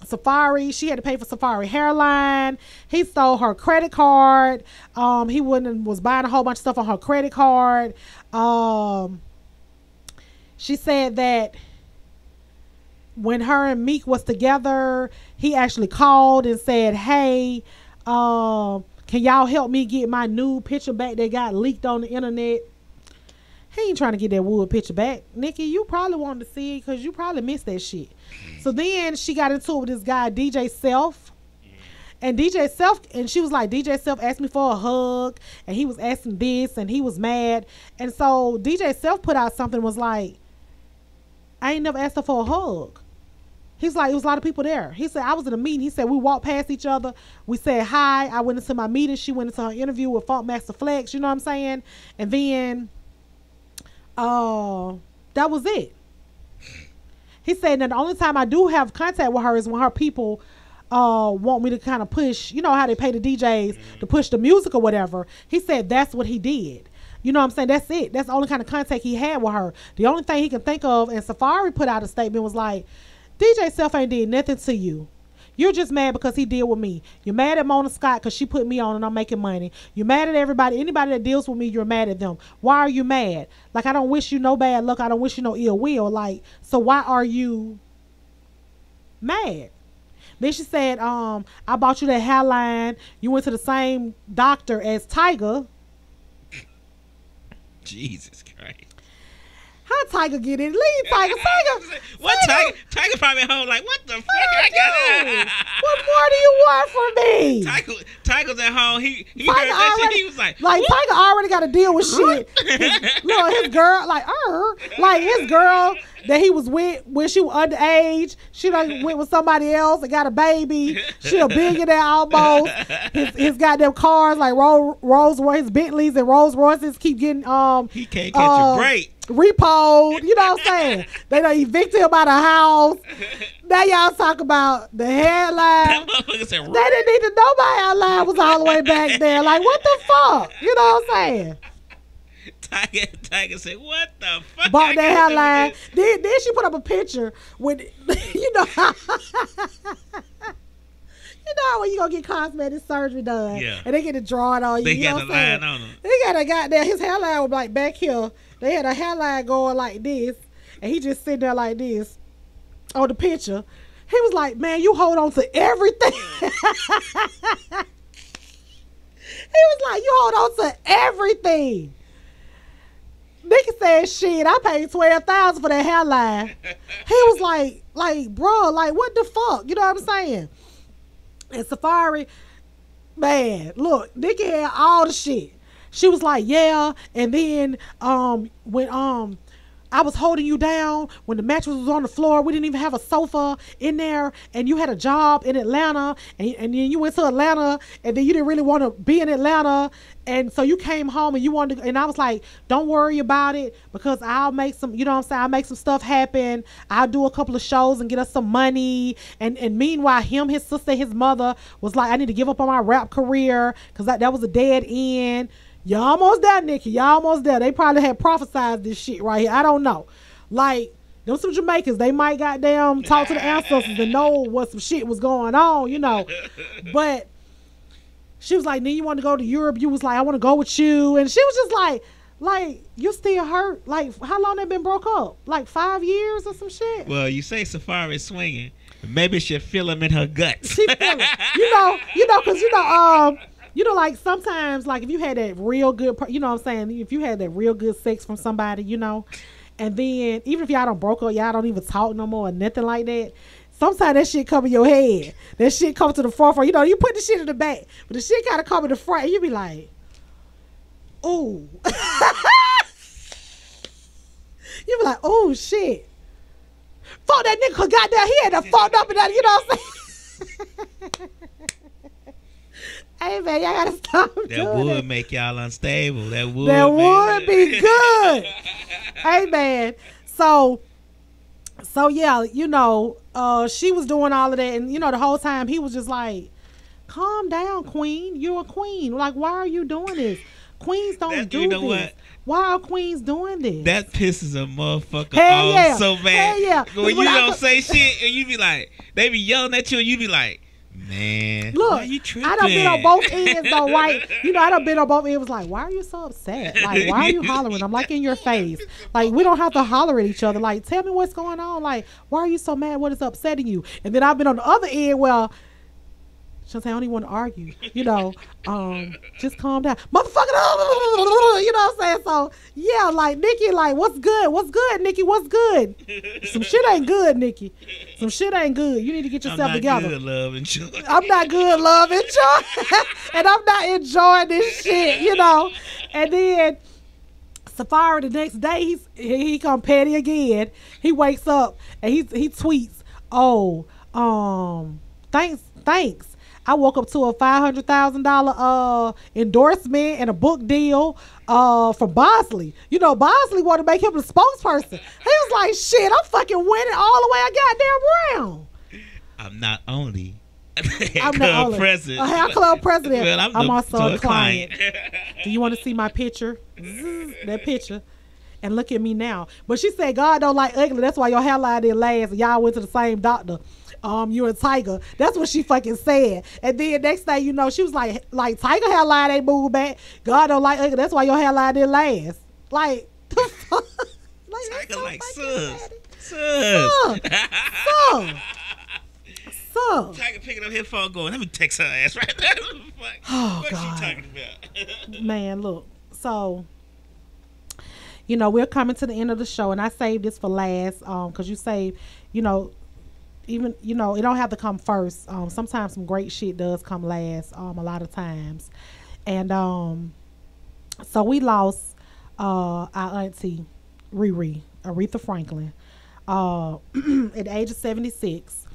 Safari. She had to pay for Safari hairline. He stole her credit card. He was buying a whole bunch of stuff on her credit card. She said that when her and Meek was together, he actually called and said, hey, can y'all help me get my nude picture back that got leaked on the internet? He ain't trying to get that wood picture back. Nikki, you probably wanted to see it because you probably missed that shit. So then she got into it with this guy, DJ Self. And DJ Self, and she was like, DJ Self asked me for a hug, and he was asking this, and he was mad. And so DJ Self put out something, was like, I ain't never asked her for a hug. He's like, it was a lot of people there. He said, I was in a meeting. He said, we walked past each other. We said hi. I went into my meeting. She went into her interview with Funk Master Flex. You know what I'm saying? And then, that was it. He said that the only time I do have contact with her is when her people want me to kind of push, you know how they pay the DJs to push the music or whatever. He said that's what he did. You know what I'm saying? That's it. That's the only kind of contact he had with her. The only thing he can think of, and Safari put out a statement, was like, DJ Self ain't did nothing to you. You're just mad because he deal with me. You're mad at Mona Scott because she put me on and I'm making money. You're mad at everybody. Anybody that deals with me, you're mad at them. Why are you mad? Like, I don't wish you no bad luck. I don't wish you no ill will. Like, so why are you mad? Then she said, I bought you that hairline. You went to the same doctor as Tiger. Jesus Christ. How Tiger get in? Leave Tiger. What Tiger? Tiger probably home like, what the fuck? What more do you want from me? Tiger's at home. He heard that shit. He was like Tiger already got to deal with shit. His girl, his girl that he was with when she was underage, she done went with somebody else and got a baby. She a billionaire almost. His goddamn cars like Rolls Royce, Bentleys and Rolls Royces keep getting he can't catch a break. Repoed, you know what I'm saying? They done evicted him out of house. Now y'all talk about the headline. They didn't need to know my headline was all the way back there. Like, what the fuck? You know what I'm saying? Tiger said, what the fuck? Bought that headline. Then she put up a picture with, you know how when you gonna get cosmetic surgery done, and they get to draw it on you. They you got know a line on them. They got a goddamn, his hairline was like back here. They had a hairline going like this, and he just sitting there like this on the picture. He was like, man, you hold on to everything. He was like, you hold on to everything. Nikki said, shit, I paid $12,000 for that hairline. He was like, bro, like, what the fuck? You know what I'm saying? And Safari, man, look, Nikki had all the shit. She was like, yeah, and then when I was holding you down when the mattress was on the floor, we didn't even have a sofa in there, and you had a job in Atlanta, and then you went to Atlanta, and then you didn't really want to be in Atlanta, and so you came home and you wanted to, and I was like, don't worry about it, because I'll make some, you know what I'm saying, I'll make some stuff happen. I'll do a couple of shows and get us some money. And meanwhile, his sister, his mother was like, I need to give up on my rap career because that was a dead end. Y'all almost there, Nikki. Y'all almost there. They probably had prophesied this shit right here. I don't know. Like, them some Jamaicans, they might goddamn talk to the ancestors and know what some shit was going on, you know. But she was like, then you want to go to Europe? You was like, I want to go with you. And she was just like, you still hurt? Like, how long they been broke up? Like 5 years or some shit? Well, you say Safari swinging. Maybe she feel him in her guts. She feel it. Because, like sometimes, like if you had that real good, you know what I'm saying? If you had that real good sex from somebody, you know, and then even if y'all don't broke up, y'all don't even talk no more or nothing like that, sometimes that shit come in your head. That shit come to the forefront. You know, you put the shit in the back, but the shit kind of come in the front, and you be like, ooh. You be like, oh shit. Fuck that nigga, goddamn, he had to fucked up and that, you know what I'm saying? Hey man, y'all gotta stop. That would make y'all unstable. That would be good. Hey man. So yeah, you know, she was doing all of that, and you know, the whole time he was just like, calm down, queen. You're a queen. Like, why are you doing this? Queens don't do this. What? Why are queens doing this? That pisses a motherfucker off so bad. Hell yeah. When you don't say shit and you be like, they be yelling at you and you be like, man, look, why you tripping? I done been on both ends though, right? You know, I done been on both ends. It was like, why are you so upset? Like, why are you hollering? I'm like in your face. Like, we don't have to holler at each other. Like, tell me what's going on. Like, why are you so mad? What is upsetting you? And then I've been on the other end. Well, she'll say, I don't even want to argue. You know, just calm down. Motherfucker, you know what I'm saying? So, yeah, like, Nikki, like, what's good? What's good, Nikki? What's good? Some shit ain't good, Nikki. Some shit ain't good. You need to get yourself together. I'm not good, love, and joy. I'm not good, love, and joy. And I'm not enjoying this shit, you know. And then Safari the next day, he come petty again. He wakes up and he tweets, Oh, thanks. I woke up to a $500,000 endorsement and a book deal from Bosley. You know, Bosley wanted to make him the spokesperson. He was like, shit, I'm fucking winning all the way I goddamn round. I'm not only I'm not only president. club president. Well, I'm also a client. Do you want to see my picture? That picture. And look at me now. But she said God don't like ugly. That's why your hairline didn't last. And y'all went to the same doctor. You and Tiger. That's what she fucking said. And then next thing you know, she was like Tiger hairline ain't moved back. God don't like ugly. That's why your hairline didn't last. Like, the fuck? Like, Tiger so like sus. Tiger picking up his phone going, let me text her ass right now. Oh, What's God. she talking about? Man, look. So, you know, we're coming to the end of the show, and I saved this for last because you saved, you know, even, you know, it don't have to come first. Sometimes some great shit does come last a lot of times. And so we lost our auntie, Riri, Aretha Franklin, at the age of 76.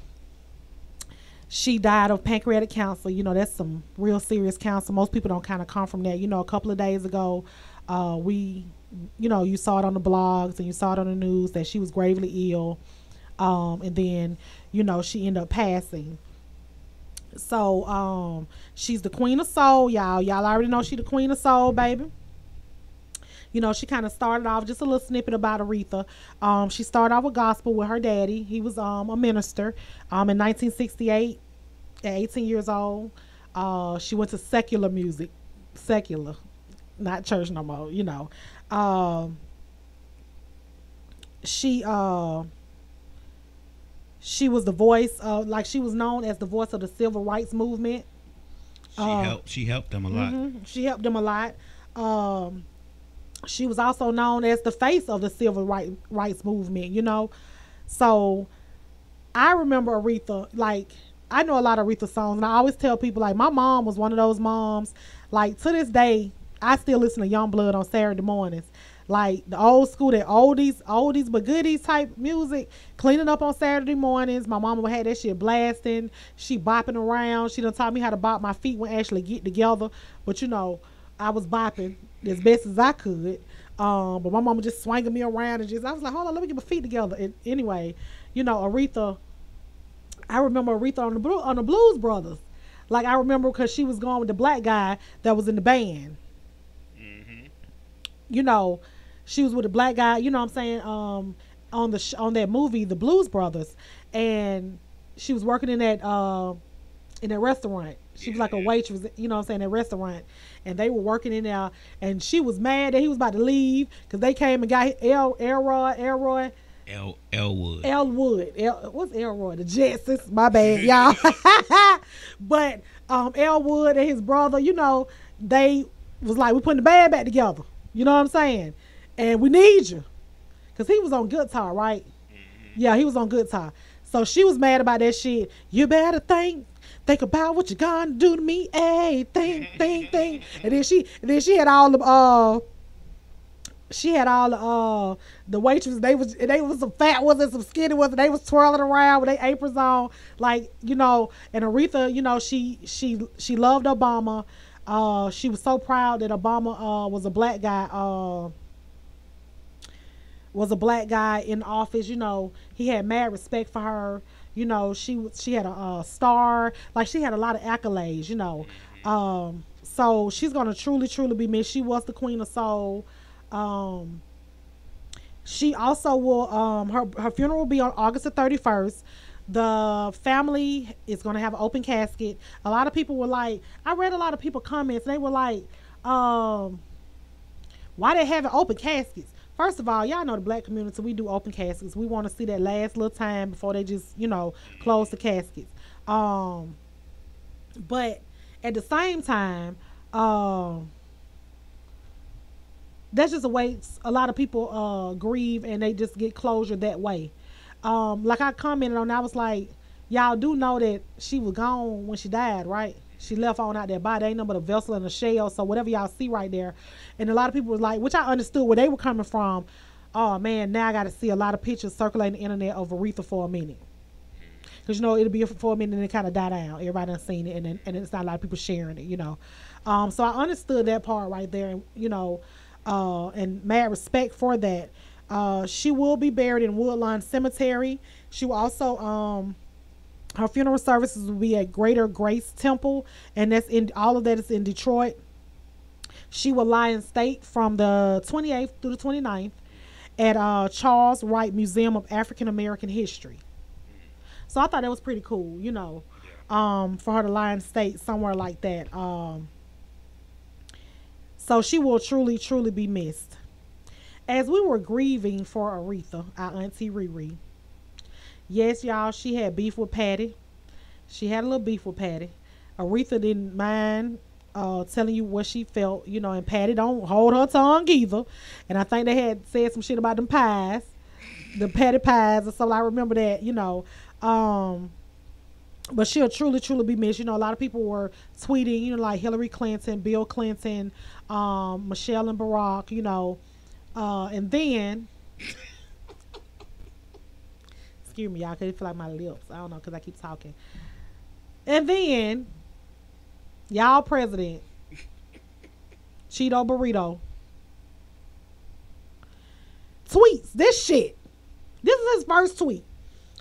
She died of pancreatic cancer. You know, that's some real serious cancer. Most people don't kind of come from that. You know, a couple of days ago, you know, you saw it on the blogs and you saw it on the news that she was gravely ill. And then, you know, she ended up passing. So, she's the queen of soul, y'all. Y'all already know she the queen of soul, baby. You know, she kind of started off just a little snippet about Aretha. She started off with gospel with her daddy. He was a minister. In 1968, at 18 years old, she went to secular music. Secular, not church no more, you know. She was the voice of, like, she was known as the voice of the civil rights movement. She helped them a lot. Mm-hmm. She helped them a lot. She was also known as the face of the civil rights movement, you know. So I remember Aretha, like, I know a lot of Aretha songs, and I always tell people, like, my mom was one of those moms. Like, to this day, I still listen to Youngblood on Saturday mornings. Like, the old school, that oldies but goodies type music, cleaning up on Saturday mornings. My mama would have that shit blasting. She bopping around. She done taught me how to bop. My feet wouldn't actually get together. But, you know, I was bopping as best as I could. But my mama just swinging me around and I was like, hold on, let me get my feet together. And anyway, you know, Aretha, I remember Aretha on the Blues Brothers. Like, I remember because she was going with the black guy that was in the band. Mm-hmm. You know, she was with a black guy, you know what I'm saying, on that movie, The Blues Brothers. And she was working in that restaurant. She was like a waitress, you know what I'm saying, at a restaurant. And they were working in there. And she was mad that he was about to leave because they came and got Elroy. Elwood. What's Elroy? The Jetsons. My bad, y'all. But Elwood and his brother, you know, they was like, we're putting the band back together. You know what I'm saying? And we need you. Because he was on guitar, right? Mm-hmm. Yeah, he was on guitar. So she was mad about that shit. You better think about what you're gonna do to me. Hey, think. And then she had all the waitresses. They was some fat ones and some skinny ones, and they was twirling around with their aprons on, like, you know. And Aretha, you know, she loved Obama. She was so proud that Obama was a black guy in office. You know, he had mad respect for her. You know, she had a star. Like, she had a lot of accolades, you know. So she's going to truly be missed. She was the queen of soul. She also will, her funeral will be on August the 31st. The family is going to have an open casket. A lot of people were like, I read a lot of people comments. They were like, why they having open caskets? First of all, y'all know the black community, we do open caskets. We want to see that last little time before they just, you know, close the caskets. But at the same time, that's just a way a lot of people grieve, and they just get closure that way. Like I commented on, I was like, y'all do know that she was gone when she died, right? She left on out there body. Ain't nothing but a vessel and a shell. So whatever y'all see right there. And a lot of people was like, which I understood where they were coming from. Oh man, now I got to see a lot of pictures circulating the internet of Aretha for a minute. because you know it'll be for a minute and it kind of die down. Everybody done seen it, and then, and it's not a lot of people sharing it, you know. So I understood that part right there, and you know, and mad respect for that. She will be buried in Woodlawn Cemetery. She will also her funeral services will be at Greater Grace Temple, and that's in all of that is in Detroit. She will lie in state from the 28th through the 29th at Charles Wright Museum of African American History. So I thought that was pretty cool, you know, for her to lie in state somewhere like that. So she will truly, truly be missed. As we were grieving for Aretha, our auntie Riri, yes, y'all, she had beef with Patty. She had a little beef with Patty. Aretha didn't mind telling you what she felt, you know, and Patty don't hold her tongue either. And I think they had said some shit about them pies, the Patty pies or something. I remember that, you know. But she'll truly, truly be missed. You know, a lot of people were tweeting, you know, like Hillary Clinton, Bill Clinton, Michelle and Barack, you know. And then, excuse me, y'all, because it feel like my lips. I don't know, because I keep talking. And then, y'all president, Cheeto Burrito, tweets this shit. This is his first tweet.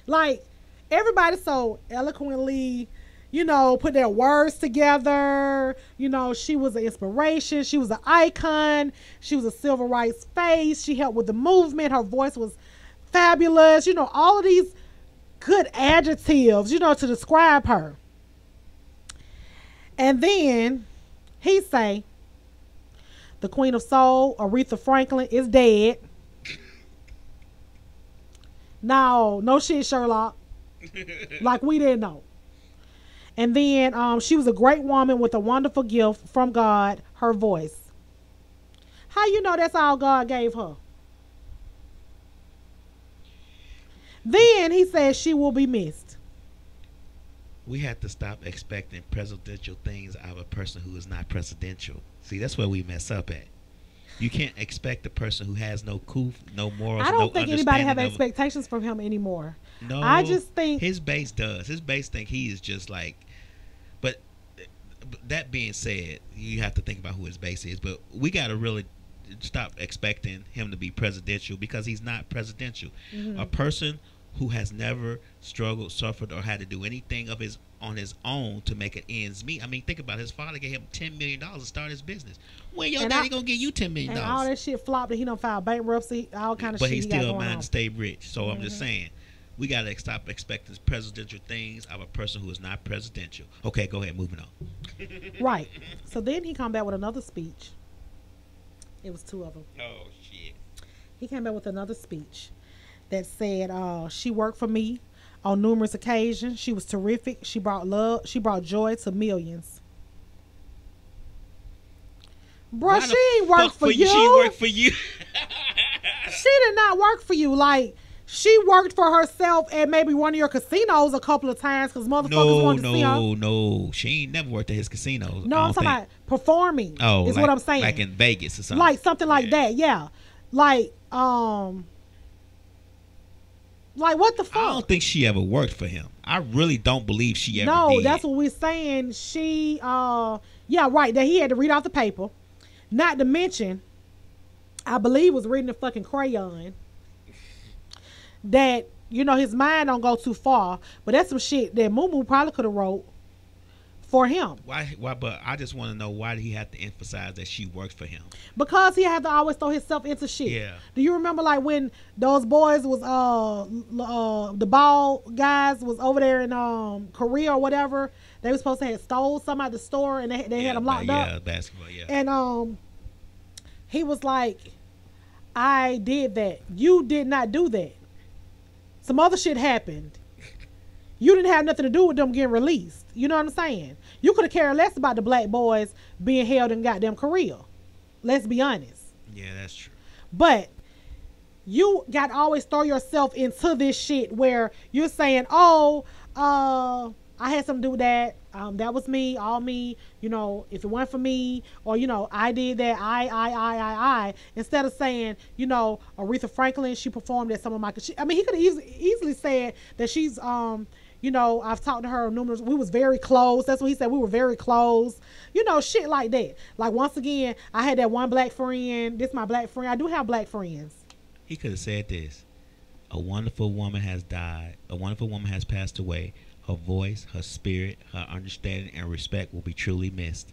Like, everybody so eloquently, you know, put their words together. You know, she was an inspiration. She was an icon. She was a civil rights face. She helped with the movement. Her voice was fabulous. You know, all of these good adjectives, you know, to describe her. And then he say, the Queen of Soul, Aretha Franklin, is dead. No shit, Sherlock. Like we didn't know. And then she was a great woman with a wonderful gift from God, her voice. How you know that's all God gave her? Then he says she will be missed. We have to stop expecting presidential things out of a person who is not presidential. See, that's where we mess up at. You can't expect a person who has no no morals. I don't no think anybody have expectations from him anymore. No, I just think his base does. His base think he is just like. But that being said, you have to think about who his base is. But we got to really stop expecting him to be presidential because he's not presidential. Mm-hmm. A person who has never struggled, suffered, or had to do anything of his on his own to make it ends meet. I mean, think about it. His father gave him $10 million to start his business. When your daddy gonna give you $10 million? And all that shit flopped and he don't file bankruptcy, all kind of shit. But he still mind to stay rich. So I'm just saying, we gotta stop expecting presidential things of a person who is not presidential. Okay, go ahead, moving on. Right. So then he come back with another speech. It was two of them. Oh shit. He came back with another speech that said, she worked for me on numerous occasions. She was terrific. She brought love. She brought joy to millions. Bruh, she ain't work for you. She worked for you. She did not work for you. Like, she worked for herself at maybe one of your casinos a couple of times because motherfuckers wanted to see her. No. She ain't never worked at his casinos. No, I'm talking about performing. Oh, is like, what I'm saying. Like in Vegas or something. Like something like that, yeah. Like what the fuck? I don't think she ever worked for him. I really don't believe she ever did. No, that's what we're saying. She, yeah, right. That he had to read off the paper. Not to mention, I believe was reading a fucking crayon. That, you know, his mind don't go too far. But that's some shit that Moo probably could have wrote for him. Why? But I just want to know, why did he have to emphasize that she worked for him? Because he had to always throw himself into shit. Yeah. Do you remember like when those boys was the ball guys was over there in Korea or whatever? They were supposed to have stole something at the store and they had them locked up. Yeah, basketball. Yeah. And he was like, I did that. You did not do that. Some other shit happened. You didn't have nothing to do with them getting released. You know what I'm saying? You could have cared less about the black boys being held in goddamn Korea. Let's be honest. Yeah, that's true. But you got to always throw yourself into this shit where you're saying, oh, I had something to do with that. That was me, all me. You know, if it weren't for me, or, you know, I did that, I. Instead of saying, you know, Aretha Franklin, she performed at some of my... I mean, he could have easily said that she's, you You know, I've talked to her numerous. We was very close. That's what he said. We were very close. You know, shit like that. Like, once again, I had that one black friend. This my black friend. I do have black friends. He could have said this. A wonderful woman has died. A wonderful woman has passed away. Her voice, her spirit, her understanding, and respect will be truly missed.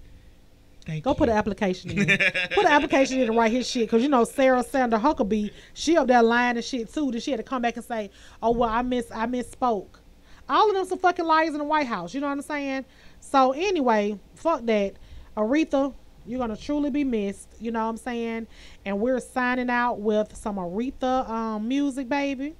Thank Go you. put an application in. Put an application in to write his shit. Because, you know, Sarah Sandra Huckabee, she up there lying and shit, too. Then she had to come back and say, oh, well, I misspoke. All of them some fucking liars in the White House. You know what I'm saying? So, anyway, fuck that. Aretha, you're going to truly be missed. You know what I'm saying? And we're signing out with some Aretha music, baby.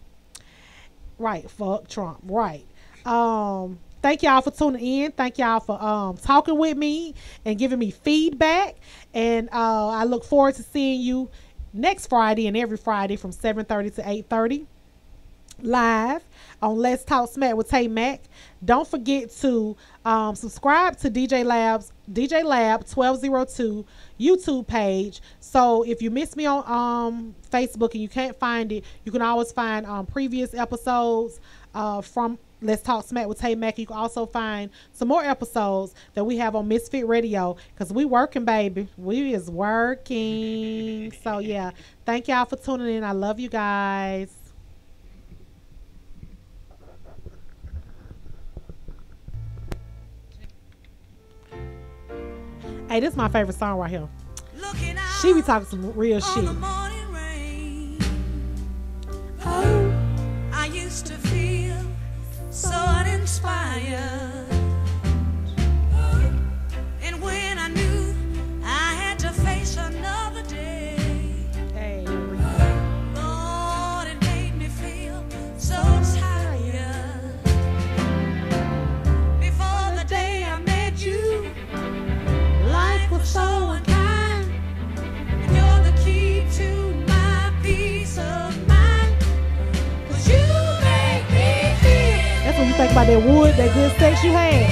Right. Fuck Trump. Right. Thank y'all for tuning in. Thank y'all for talking with me and giving me feedback. And I look forward to seeing you next Friday and every Friday from 7:30 to 8:30 live on Let's Talk Smack with TayMack. Don't forget to subscribe to DJ Lab 1202 YouTube page. So if you miss me on Facebook and you can't find it, you can always find previous episodes from Let's Talk Smack with TayMack. You can also find some more episodes that we have on Misfit Radio, because we working, baby. We is working. So yeah, thank y'all for tuning in. I love you guys. Hey, this is my favorite song right here. She be talking some real shit. Oh, I used to feel so uninspired, and when I knew I had to face another day, Hey, Lord, it made me feel so tired. Before the day I met you, life was so unkind, and you're the key to my peace of mind, 'cause you make me feel. that's when you think about that wood, that good sex you had.